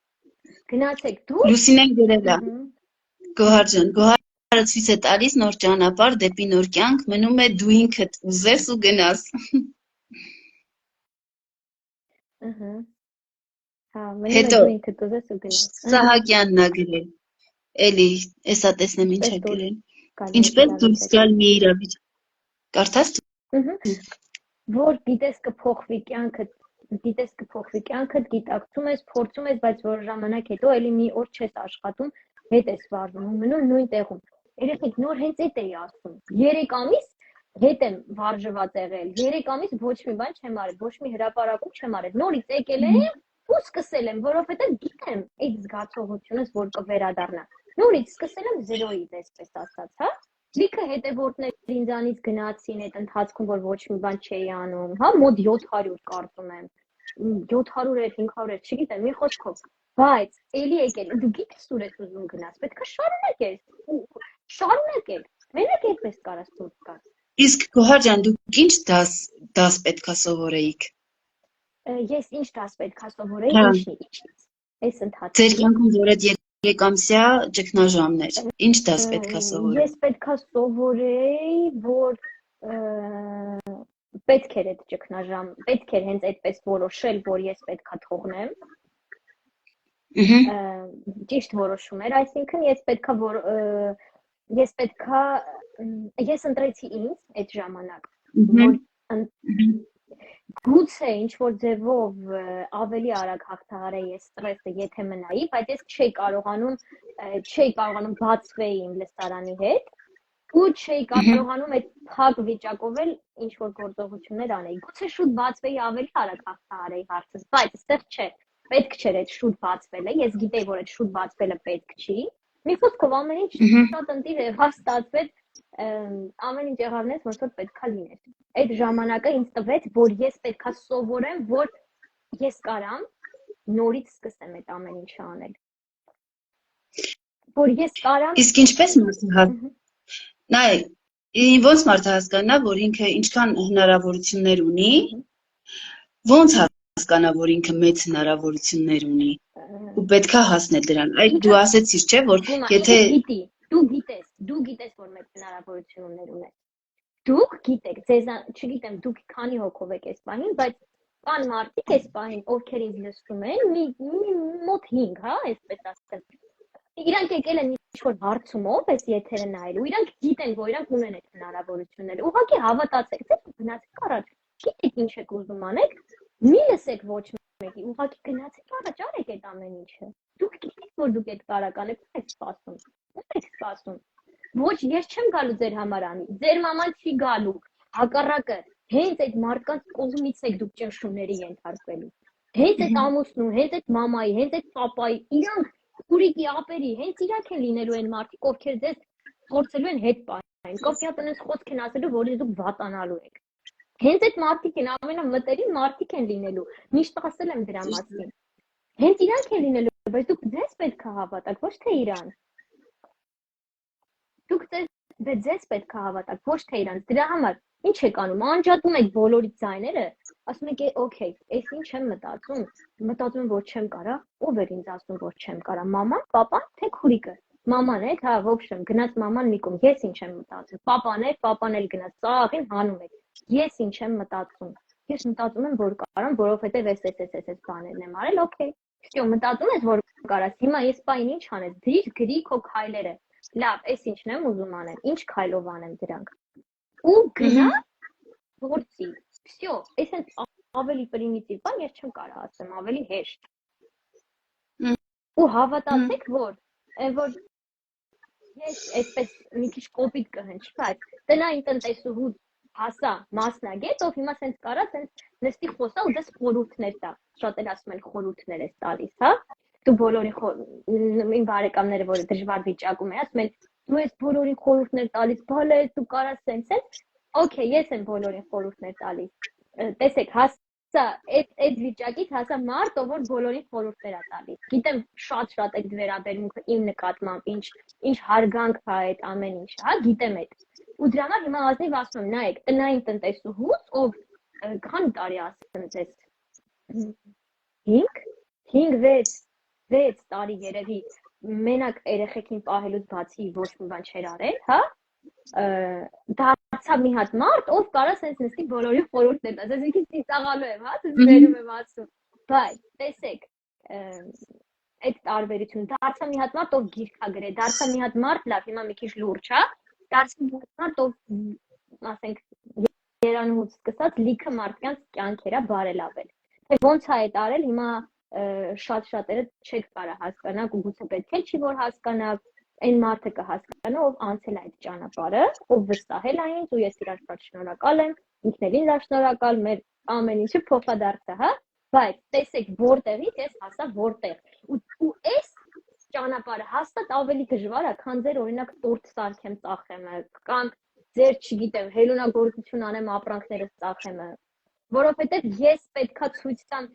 գնացեք դուրս։ Լուսինեն գրել է, Գոհար ջան, Գոհարը ցույց է տալիս նոր ճանապարհ դեպի նոր կյանք, մնում է դու ինքդ ուզես ու գնաս։ Հետո Սահակյանն ա գրել, էլի, էսա տեսնեմ ինչ է գրել, ինչպես դուրս գալ մի իրավիճակից, կարդաս դու։ Որ գիտես կփոխվի կյանքդ, գիտակցում ես, փորձում ես, բայց որ ժամանակ հետո էլի մի օր չես աշխատում, հետ ես վարվում, մնում նույն տեղում։ Երեխեք նոր հենց այդ էի ասում, 3 ամիս հետ եմ վարժված եղել, 3 ամիս ոչ մի բան չեմ արել, ոչ մի հրապարակում չեմ արել, նորից եկել եմ, ու սկսել եմ, որովհետև գիտեմ այդ զգացողությունս, որ կվերադառնա։ Նորից սկսել եմ 0-ից, այսպես ասած, հա։ Լիքը հետևորդներ ինձանից գնացին այդ ընթացքում, որ ոչ մի բան չէի անում, հա, մոտ 700 կարծում եմ, 700 500, չգիտեմ, մի խոսքով, բայց էլի եկել, դու գիտես ուր ես ուզում գնաս, պետք է շարունակես, մենակ այդպես կարաս դուրս գաս։ Իսկ Գոհար ջան, դուք ինչ դաս պետք է սովորեիք։ Ես ինչ դաս պետք է սովորեի, ինչից, այս ընթացքում։ Ձեր կյանքում որ այդ 3-ամսյա ճգնաժամներ, ինչ դաս պետք է սովորեի։ Ես պետք է սովորեի, որ պետք էր այդ ճգնաժամ, պետք էր հենց այդպես որոշել, որ ես պետք է թողնեմ։ Ճիշտ որոշում էր, այսինքն ես ընտրեցի ինձ այդ ժամանակ, որ գուցե ինչ-որ ձևով ավելի արագ հաղթահարեի այս ստրեսը, եթե մնայի, բայց ես չէի կարողանում բացվեի իմ լսարանի հետ ու չէի կարողանում այդ փակ վիճակով էլ ինչ-որ գործողություններ անեի։ Գուցե շուտ բացվեի, ավելի արագ հաղթահարեի հարցս, բայց այստեղ չէ, պետք չէր այդ շուտ բացվելը, ես գիտեի, որ այդ շուտ բացվելը պետք չի։ Մի խոսքով ամեն ինչ շատ ընտիր ստացվեց, ամեն ինչ եղավ ոնց որ պետքա լիներ։ Այդ ժամանակը ինձ տվեց, որ ես պետքա սովորեմ, որ ես կարամ նորից սկսեմ այդ ամեն ինչը անել։ Որ ես կարամ։ Իսկ ինչպես նայ, ոնց մարդը հասկանա, որ ինքը ինչքան հնարավորություններ ունի, ոնց հասկանա, որ ինքը մեծ հնարավորություններ ունի ու պետքա հասնել դրան։ Այդ դու ասեցիր, չէ, որ եթե դու գիտես, որ մեծ հնարավորություններ ունես։ Դուք գիտեք, չգիտեմ, դուք քանի հոգով եք այս պահին, բայց կան մարդիկ այս պահին, ովքեր ինձ լսում են, մոտ 5, հա, այսպես ասեմ։ Իրանք եկել են ինչ-որ հարցումով այս եթերը նայել, ու իրանք գիտեն, որ իրանք ունեն այդ հնարավորությունները։ Ուղղակի հավատացեք, թե գնացեք առաջ, գիտեք ինչ եք ուզում անեք, մի լսեք ոչ մեկի, ուղղակի գնացեք առաջ, արեք այդ ամեն ինչը։ Դուք գիտեք, որ դուք եք կարող անեք, եք սպասում։ Ոչ, ես չեմ գալու ձեր համար անի, ձեր մաման չի գալու, հակառակը, հենց այդ մարդկանց կողմից եք դուք ճնշումների ենթարկվելու։ Հենց այդ ամուսնու, հենց այդ մամայի, հենց այդ պապայի, իրանք քուրիկի ապերի, հենց իրանք են լինելու այն մարդիկ, ովքեր ձեզ փորձելու են հետ պահել, կոպիատ ունես խոսք են ասելու, որ դուք վատանալու եք։ Հենց այդ մարդիկ են, ամենամտերիմ մարդիկ են լինելու, միշտ ասել եմ դրա մասին։ Հենց իրանք են լինելու, բայց դուք ձեզ պետք է հավատաք, ոչ թե իրան։ Դուք ձեզ պետք է հավատաք, ոչ թե իրանց։ Դրա համար ինչ եք անում, անջատում եք բոլորի ձայները, ասում եք, օքեյ, այս ինչ եմ մտածում եմ, որ չեմ կարա, ով էր ինձ ասում, որ չեմ կարա, մաման, պապան, թե քուրիկը։ Մաման է, հա, ոբշեմ, գնաց մաման մի կողմ, ես ինչ եմ մտածում, պապան էլ գնաց, ծաղին հանում եք, ես ինչ եմ մտածում։ Ես մտածում եմ, որ կարամ, որովհետև այս բաներն եմ արել, օքեյ։ Всё, մտածում ես, որ կարաս, հիմա ես պայն ինչ անես, գրի քո քայլերը։ Լավ, այս ինչն եմ ուզում անեմ, ինչ քայլով անեմ դրանք։ Ու գնա գործի։ Всё, այսինքն ավելի պրիմիտիվ բան ես չեմ կարող ասեմ, ավելի հեշտ։ Ու հավատացեք, որ ես այսպես մի քիչ կոպիտ կհնչի, բայց տնային տնտեսուհու հասա մասնագետ, ով հիմա սենց կարա սենց նստի խոսա ու դες խորհուրդներ տա։ Շատ էլ ասում են խորհուրդներ ես տալիս, հա։ Դու բոլորին իմ բարեկամները, որ դժվար վիճակում են, ասում են, դու ես բոլորին խորհուրդներ տալիս, բալե, դու կարաս սենց։ Okay, ես եմ բոլորին խորհուրդներ տալիս։ Տեսեք, հասա այդ վիճակից հասա մարդ, ով որ բոլորին խորհուրդներ է տալիս։ Գիտեմ շատ այդ վերաբերմունքը իմ նկատմամբ, ինչ հարգանք կա այդ ամեն ինչ, հա, գիտեմ այդ։ Ու դրա համար հիմա ազնիվ ասում եմ, նայեք, տնային տնտեսուհուց, ով քանի տարի ասեմ ձեզ 5-6 տարի երևի մենակ երեխեքին պահելուց բացի ոչ մի բան չէր արել, հա։ Դարձավ մի հատ մարդ, ով կարա սենց նստի բոլորի խորհուրդներ տա, ես ինքս ծիծաղալու եմ, հա, ես վերում եմ ասում, բայց տեսեք, այդ տարբերությունը, դարձավ մի հատ մարդ, ով գիրք է գրել, դարձավ մի հատ մարդ, լավ, հիմա մի քիչ լուրջ, հա, դարձավ մի հատ մարդ, ով, ասենք, երանուց սկսած լիքը մարդկանց կյանքերա բարելավել, թե ոնց է այդ արել, հիմա շատ-շատերը չեք կարա հասկանաք, ու գուցե պետք է չի, որ հասկանաք, այն մարդը կհասկանա, ով անցել այդ ճանապարհը, ով վստահել է ինձ ու ես իրան շատ շնորհակալ եմ, ինքն էլ ինձ շնորհակալ, մեր ամեն ինչը փոխադարձ է, հա։ Բայց տեսեք որտեղից ես հասա որտեղ։ Ու այս ճանապարհը հաստատ ավելի դժվար է, քան ձեր օրինակ տորտ սարքեմ ծախեմ, կամ ձեր, չգիտեմ, հելունագործություն անեմ ապրանքներս ծախեմ, որովհետև ես պետքա ցույց տամ,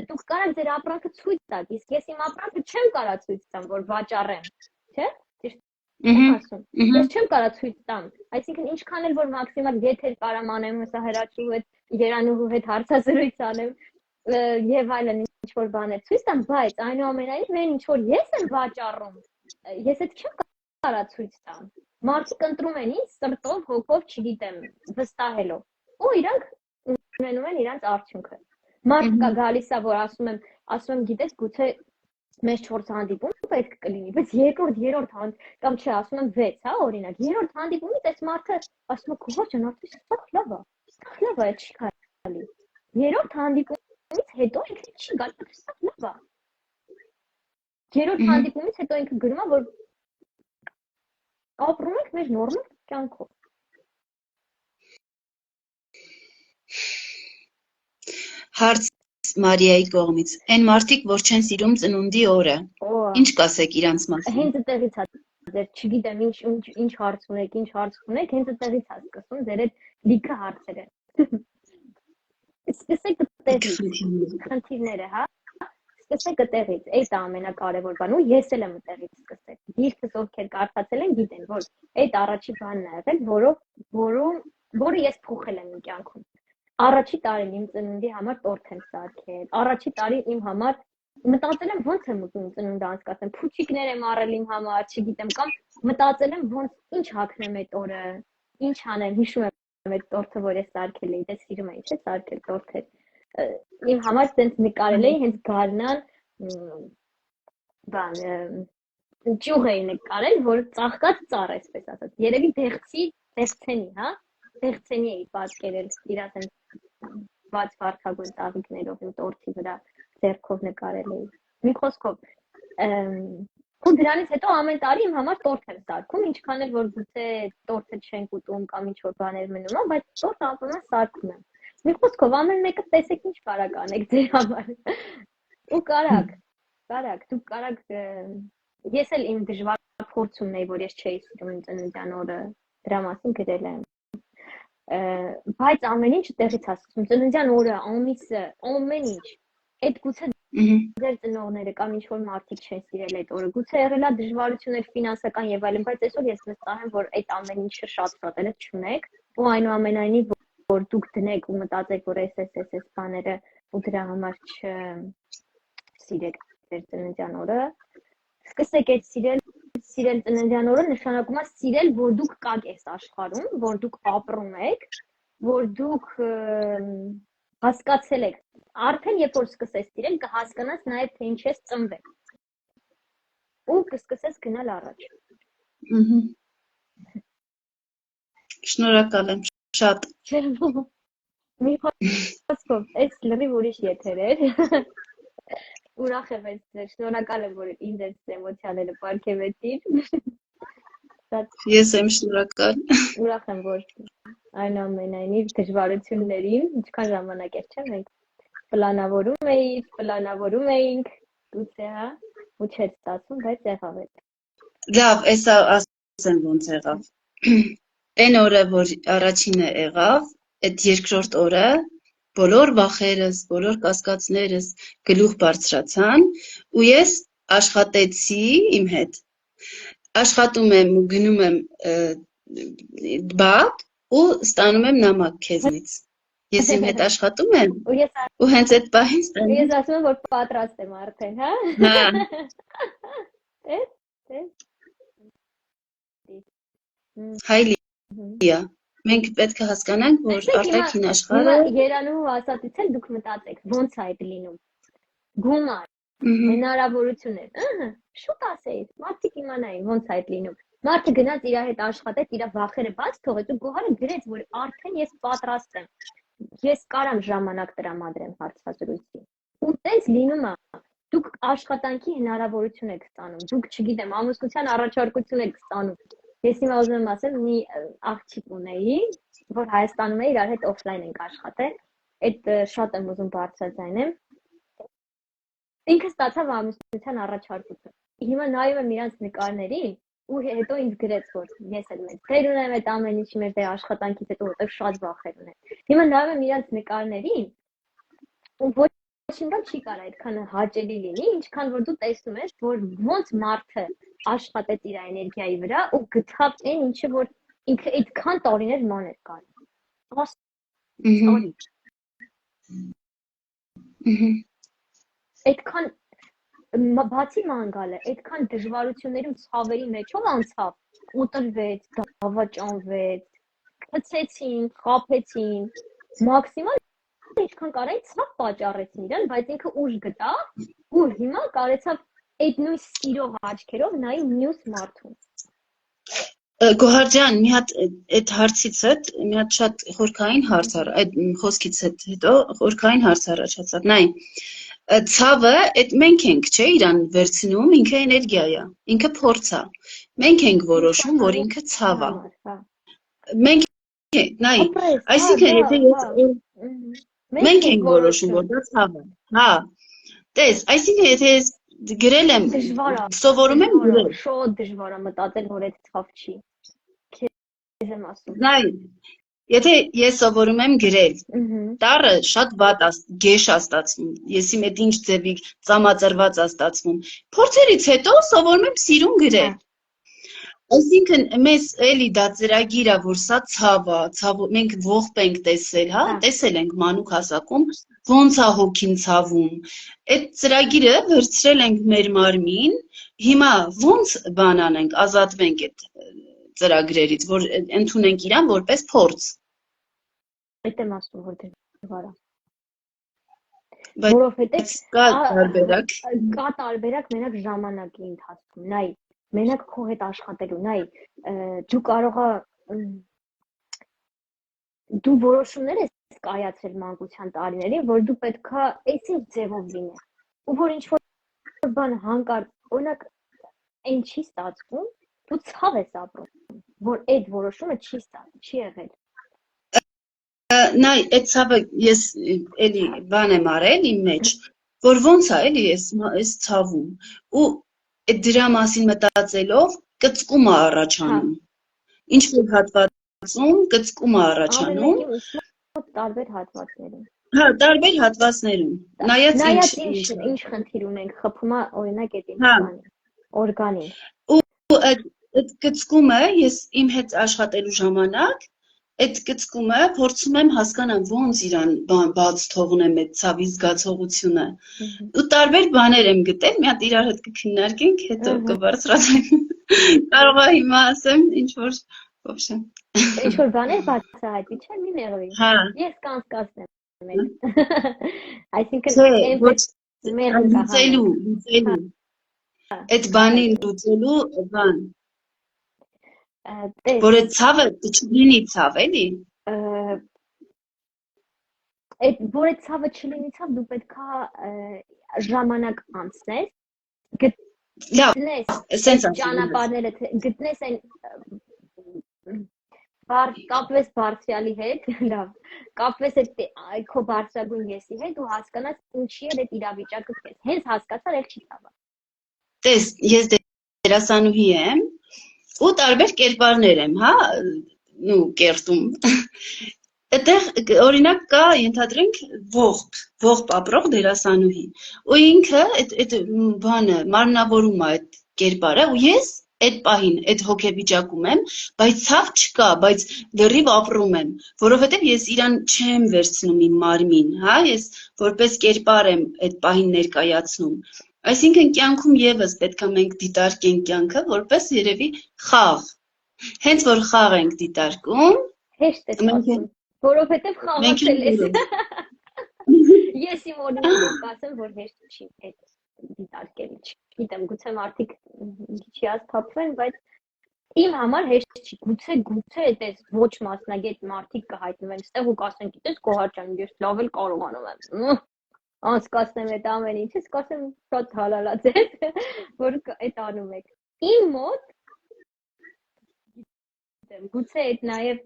դուք կարաք ձեր ապրանքը ցույց տաք, իսկ ես իմ ապրանքը չեմ կարա ցույց տամ, որ վաճառեմ, չէ՞։ Ասում։ Ես չեմ կարա ցույց տամ, այսինքն ինչքան էլ որ մաքսիմալ եթեր կարամ անեմ, հեսա հրաչու հետ, Երանուհու հետ հարցազրույց անեմ եւ այլն ինչ որ բաներ ցույց տամ, բայց այնուամենայնիվ մեն ինչ որ ես եմ վաճառում, ես այդ չեմ կարա ցույց տամ։ Մարդիկ ընտրում են ինձ սրտով, հոգով, չգիտեմ, վստահելով, ու իրանք ունենում են իրանց արդյունքը։ Մարդ կա գալիս է, որ ասում եմ, գիտես, գուցե մեզ 4 հանդիպում պետք կլինի, բայց երրորդ կամ չէ, ասում եմ 6, հա, օրինակ, երրորդ հանդիպումից այս մարդը ասում է, քո ջան, արդյոք սա լավ է, չի կարելի։ Երրորդ հանդիպումից հետո ինքը չի գալի, սա լավ է։ Երրորդ հանդիպումից հետո ինքը գրում է, որ ապրում ենք մեր նորմալ կյանքով։ Հարց Մարիայի կողմից. Այն մարդիկ, որ չեն սիրում ծնունդի օրը, ինչ կասեք իրանց մասին։ Հենց այդտեղից է, ձեր չգիտեմ ինչ հարց ունեք, հենց այդտեղից է սկսում ձեր այդ լիքը հարցերը։ Սկսեք այդտեղից խնդիրները, հա։ Սկսեք այդտեղից, այդ է ամենակարևոր բանը, ու ես էլ եմ այդտեղից սկսել։ Գիրքս ովքեր կարդացել են, գիտեն, որ այդ առաջի բանն է եղել, որը ես փոխել եմ իմ կյանքում։ Առաջի տարին իմ ծնունդի համար տորթ եմ սարքել։ Առաջի տարին իմ համար մտածել եմ ոնց եմ ուզում ծնունդը անցկացնեմ, փուչիկներ եմ առել իմ համար, չգիտեմ, կամ մտածել եմ ոնց ինչ հագնեմ այդ օրը, ինչ անեմ, հիշում եմ այդ տորթը, որ ես սարքել էի, դե սիրում էի, չէ՞, սարքել տորթեր։ Իմ համար տենց նկարել էի, հենց գարնան ճյուղ էի նկարել, որ ծաղկած ծառ, այսպես ասած։ Երևի դեղցենի, հա, դեղցենի էի պատկերել, իրաց են բաց վարդագույն տաղիքներով իմ տորթի վրա ձեռքով նկարել էի։ Մի խոսքով, ու դրանից հետո ամեն տարի իմ համար տորթ եմ սարքում, ինչքան էլ որ գուցե տորթը չենք ուտում կամ ինչ որ բաներ մնում է, բայց տորթ ապրում սարքում եմ։ Մի խոսքով, ամեն մեկը տեսեք ինչ կարակ անեք ձեր համար։ Ու կարակ, դուք կարակ, ես էլ իմ դժվար փորձումն էի, որ ես չէի սիրում իմ ծննդյան օրը, դրա մասին գրել եմ։ Բայց ամեն ինչ տեղից է սկսում, ծննդյան օրը, ամիսը, ամեն ինչ, այդ գուցե ձեր ծնողները կամ ինչ որ մարդիկ չեն սիրել այդ օրը, գուցե եղել է դժվարություններ ֆինանսական եւ այլն, բայց այսօր ես վստահ եմ, որ այդ ամեն ինչը շատ էլ չունեք, ու այնուամենայնիվ որ դուք դնեք ու մտածեք, որ այս բաները ու դրա համար չսիրեք ձեր ծննդյան օրը, սկսեք այդ սիրել ծննդյան օրը նշանակում է սիրել, որ դուք կաք այս աշխարհում, որ դուք ապրում եք, որ դուք հասկացել եք, արդեն երբ որ սկսես սիրել, կհասկանաս նաև թե ինչ ես ծնվել։ Ու կսկսես գնալ առաջ։ Շնորհակալ եմ շատ։ Մի խոսքով, այս լրիվ ուրիշ եթեր էր։ Ուրախ եմ ձեր, շնորհակալ եմ, որ ինձ այս էմոցիաները պարգևեցիք։ Ես եմ շնորհակալ։ Ուրախ եմ, որ այնուամենայնիվ դժվարություններին, ինչքան ժամանակ էր, չէ՞, մենք պլանավորում էինք, գուցե, հա, ու չէր ստացվում, բայց եղավ այդ։ Լավ, էսա ասեմ ոնց եղավ։ Այն օրը, որ առաջինը եղավ, այդ երկրորդ օրը բոլոր վախերս, բոլոր կասկածներս գլուխ բարձրացան, ու ես աշխատեցի իմ հետ։ Աշխատում եմ ու գնում եմ բակ ու ստանում եմ նամակ քեզնից։ Ես իմ հետ աշխատում եմ ու հենց այդ պահին ստանում։ Ես ասում եմ, որ պատրաստ եմ արդեն, հա։ Հայլիա։ Մենք պետք է հասկանանք, որ արտաքին աշխարհը Երանուհու ասածից էլ դուք մտածեք, ոնց է այդ լինում։ Գումար, հնարավորություններ, շուտ ասեի, մարդիկ իմանային ոնց է այդ լինում։ Մարդը գնաց իր հետ աշխատեց, իր վախերը բաց թողեց ու Գոհարը գրեց, որ արդեն ես պատրաստ եմ։ Ես կարամ ժամանակ տրամադրեմ հարցազրույցի։ Ու տենց լինում է։ Դուք աշխատանքի հնարավորություն եք ստանում։ Դուք, չգիտեմ, ամուսնության առաջարկություն եք ստանում։ Ես հիմա ուզում եմ ասել, մի աղջիկ ունեի, որ Հայաստանում է, իրար հետ օֆլայն ենք աշխատել։ Այդ շատ եմ ուզում բարձրաձայնեմ։ Ինքը ստացավ ամուսնության առաջարկություն։ Հիմա նայում եմ իրանց նկարներին ու հետո ինձ գրեց, որ ես էլ մեծ դեր ունեմ այդ ամեն ինչի մեջ դե աշխատանքից հետո որտեղ շատ վախեր ունեմ։ Հիմա նայում եմ իրանց նկարներին ու ոչինչ չի կարող այդքան հաճելի լինի, ինչքան որ դու տեսնում ես, որ ոնց մարդը աշխատեց իր էներգիայի վրա ու գտավ այն ինչը որ ինքը այդքան տարիներ ման էր կար։ Sorry։ Այդքան բացի մանգալը, այդքան դժվարություններում ցավերի մեջով անցավ, ուտրվեց, դավաճանվեց, գցեցին, խաբեցին, մաքսիմալ ինչքան կարային ցավ պատճառեցին իրան, բայց ինքը ուժ գտավ ու հիմա կարեցավ այդ նույն սիրող աչքերով նայի մյուս մարդուն։ Գոհար ջան, մի հատ այդ հարցից հետ մի հատ շատ խորքային հարց այդ խոսքից հետո խորքային հարց առաջացավ։ Նայ, ցավը այդ մենք ենք, չէ, իրան վերցնում, ինքը էներգիա է, ինքը փորձ է։ Մենք ենք որոշում, որ ինքը ցավ է։ Մենք նայ, այսինքն եթե մենք ենք որոշում, որ դա ցավ է։ Հա։ Տես, այսինքն եթե ես գրել եմ, սովորում եմ գրել։ Շատ դժվար է մտածել, որ այդ ցավ չի։ Քեզ եմ ասում։ Նայ, եթե ես սովորում եմ գրել, տառը շատ վատ գեշ է ստացվում, եսի մետ ինչ ձևի ծամածրված է ստացվում, փորձերից հետո սովորում եմ սիրուն գրել, այսինքն մեզ էլի դա ծրագիր է, որ սա ցավ է, մենք ողբ ենք տեսել, հա, տեսել ենք մանուկ հասակում, ոնց է հոգին ցավում, այդ ծրագիրը վերցրել ենք մեր մարմին, հիմա ոնց բան անենք, ազատվենք այդ ծրագրերից, որ ընդունենք իրան որպես փորձ։ Այդ եմ ասում, որ դժվար է։ Որովհետև կա տարբերակ։ Կա տարբերակ մենակ ժամանակի ընթացքում, նայ, մենակ քո հետ աշխատելու, նայ, դու կարող դու որոշումներ ես կայացրել մանկության տարիներին, որ դու պետքա այսինչ ձևով լինես։ Ու որ ինչ որ բան հանկարծ, օրինակ, այն չի ստացվում, դու ցավ ես ապրում, որ այդ որոշումը չի եղել։ Նայ, այդ ցավը ես էլի բան եմ արել իմ մեջ, որ ոնց է էլի ես ցավում, ու այդ դրա մասին մտածելով կծկում է առաջանում։ Ինչ որ հատվածում կծկում է առաջանում։ Տարբեր հատվածներում։ Հա, տարբեր հատվածներում։ Նայած ինչ խնդիր ունենք, խփում է օրինակ այդ ինքնին, օրգանին։ Ու այդ կծկումը ես իմ հետ աշխատելու ժամանակ այդ կծկումը փորձում եմ հասկանալ ոնց իրան բաց թողնեմ այդ ցավի զգացողությունը։ Ու տարբեր բաներ եմ գտել, մի հատ իրար հետ կքննարկենք, հետո կբարձրացնենք։ Կարող է հիմա ասեմ ինչ որ ոբշե։ Ինչ որ բաներ բացահայտի, չէ՞, մի նեղվի։ Ես կանցկացնեմ այդ։ Այսինքն լուծելու այդ բանին լուծելու բան։ Որ այդ ցավը չլինի ցավ, էլի։ Որ այդ ցավը չլինի ցավ, դու պետքա ժամանակ անցնես, գտնես ճանապարհները, գտնես այն կապվես բարձրալի հետ, լավ, կապվես այդ քո բարձրագույն եսի հետ ու հասկանաս ինչի է այդ իրավիճակը քեզ։ Հենց հասկացար, էլ չի ցավը։ Տես, ես դերասանուհի եմ ու տարբեր կերպարներ եմ, հա, կերտում։ Այդտեղ օրինակ կա, ենթադրենք, ողբ ապրող դերասանուհի։ Ու ինքը այդ բանը մարմնավորում է այդ կերպարը ու ես այդ պահին, այդ հոգեվիճակում եմ, բայց ցավ չկա, բայց լրիվ ապրում եմ, որովհետև ես իրան չեմ վերցնում իմ մարմին, հա, ես որպես կերպար եմ այդ պահին ներկայացնում։ Այսինքն կյանքում եւս պետք է մենք դիտարկենք կյանքը որպես երևի խաղ։ Հենց որ խաղ ենք դիտարկում, հեշտ է ասում, որովհետև խաղացել ես։ Ես իմ օրինակ ասեմ, որ հեշտ չի այդ դիտարկել։ Գիտեմ, գուցե մարդիկ չի ասփափվեն, բայց իմ համար հեշտ չի։ Գուցե այդպես ոչ մասնագետ մարդիկ կհայտնվեն այստեղ ու կասեն, գիտես, Գոհար ջան, ես լավ էլ կարողանում եմ։ Անցկացնեմ այդ ամեն ինչը, կասեմ շատ հալալած է, որ այդ անում եք։ Իմ մոտ գուցե այդ նաև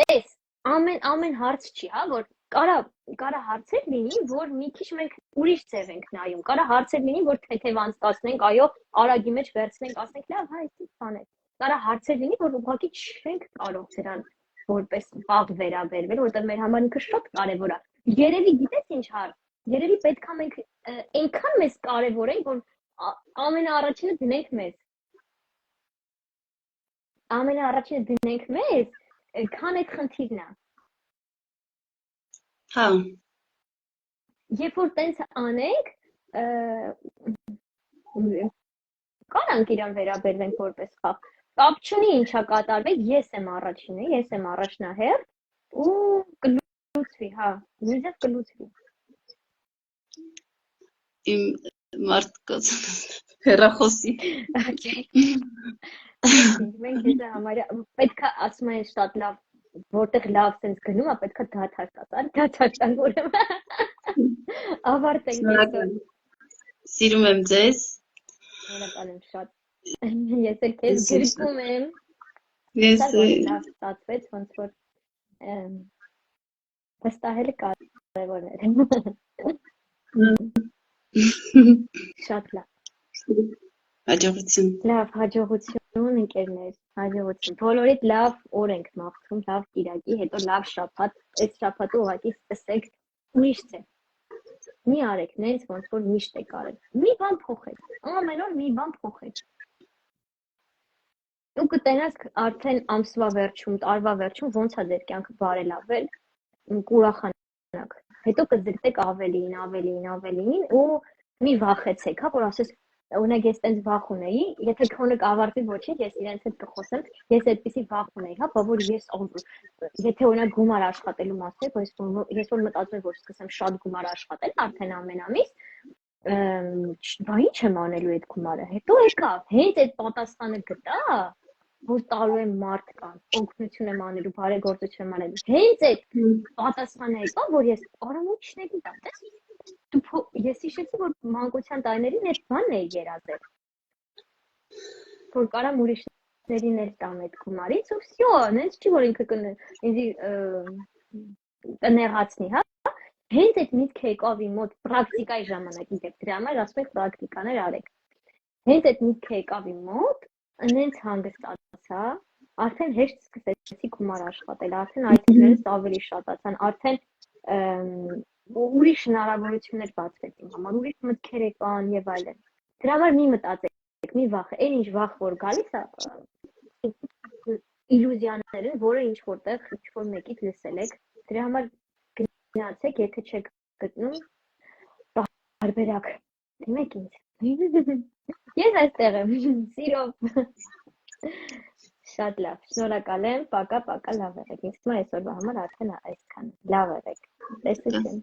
տես ամեն հարց չի, հա, որ Կարա հարցեր լինի, որ մի քիչ մենք ուրիշ ձև ենք նայում։ Կարա հարցեր լինի, որ թեթև անցկացնենք, այո, արագի մեջ վերցնենք, ասենք, լավ, հա, այսպես բան է։ Կարա հարցեր լինի, որ ուղղակի չենք կարող դրան որպես բաղ վերաբերվել, որովհետև մեր համար ինքը շատ կարևոր է։ Երևի գիտես ինչ հարց։ Երևի պետքա մենք այնքան մեզ կարևորենք, որ ամենաառաջինը դնենք մեզ։ Ամենաառաջինը դնենք մեզ, քան այդ խնդիրն է։ Հա։ Երբ որ տենց անենք, կարանք իրան վերաբերվենք որպես խաղ։ Կապ չունի ինչա կատարվի, ես եմ առաջինը, ես եմ առաջնահերթ ու կլուծվի, հա, միզև կլուծվի։ Իմ մարդկոց հեռախոսի։ Մենք դե համարյա պետքա ասում են շատ լավ, որտեղ լավ sense գնում է, պետքա դադար տանք ուրեմն։ Ավարտենք այսօր։ Սիրում եմ ձեզ։ Շնորհակալ եմ շատ։ Ես էլ քեզ գրկում եմ։ Ես լավ ստացվեց, ոնց որ վստահելը կարևոր է։ Շատ լավ։ Հաջողություն։ Լավ, հաջողություն ընկերներ, հաջողություն։ Բոլորիդ լավ օր ենք մաղթում, լավ կիրակի, հետո լավ շաբաթ, այդ շաբաթը ուղղակի սկսեք ուրիշ ձև։ Մի արեք, նենց ոնց որ միշտ եք արել։ Մի բան փոխեք, ամեն օր մի բան փոխեք։ Դու կտենաս արդեն ամսվա վերջում, տարվա վերջում ոնց է ձեր կյանքը բարելավել, կուրախանաք։ Հետո կձգտեք ավելին ու մի վախեցեք, հա, որ ասես օրինակ ես տենց վախ ունեի, եթե քոնը կավարտվի ոչինչ, ես իրենց հետ կխոսեմ, ես այդպիսի վախ ունեի, հա, որ ես եթե օրինակ գումար աշխատելու մասը, ես որ մտածում եմ, որ սկսեմ շատ գումար աշխատել, արդեն ամեն ամիս, բա ինչ եմ անելու այդ գումարը։ Հետո եկավ, հենց այդ պատասխանը գտա, որ տալու եմ մարդկան, օգնություն եմ անելու, բարեգործություն եմ անելու։ Հենց այդ պատասխանը եկավ, որ ես արամուտչների տատես ես հիշեցի, որ մանկության տարիներին այդ բանն էի երազել, որ կարամ ուրիշներին էլ տամ այդ գումարից ու վсё, նենց չի, որ ինքը ինձ կնեղացնի, հա, հենց այդ միտքը եկավ իմ մոտ պրակտիկայի ժամանակի դեպ, դրա համար ասում եք պրակտիկաներ արեք, հենց այդ միտքը եկավ իմ մոտ, նենց հանգստացա, արդեն հեշտ սկսեցի գումար աշխատել, արդեն այցելուներս ավելի շատացան, արդեն ուրիշ հնարավորություններ բացվեցին համար, ուրիշ մտքեր եկան եւ այլն։ Դրա համար մի մտածեք, մի վախ, այն ինչ վախ որ գալիս է, իլյուզիաներ են, որը ինչ որտեղ ինչ որ մեկից լսել եք, դրա համար գնացեք, եթե չեք գտնում, բարբերակ, դիմեք ինձ։ Ես այստեղ եմ, սիրով։ Շատ լավ, շնորհակալ եմ, պակա, լավ եղեք։ Ինձ թվում է այսօրվա համար արդեն այսքան։ Լավ եղեք։ Տեսություն։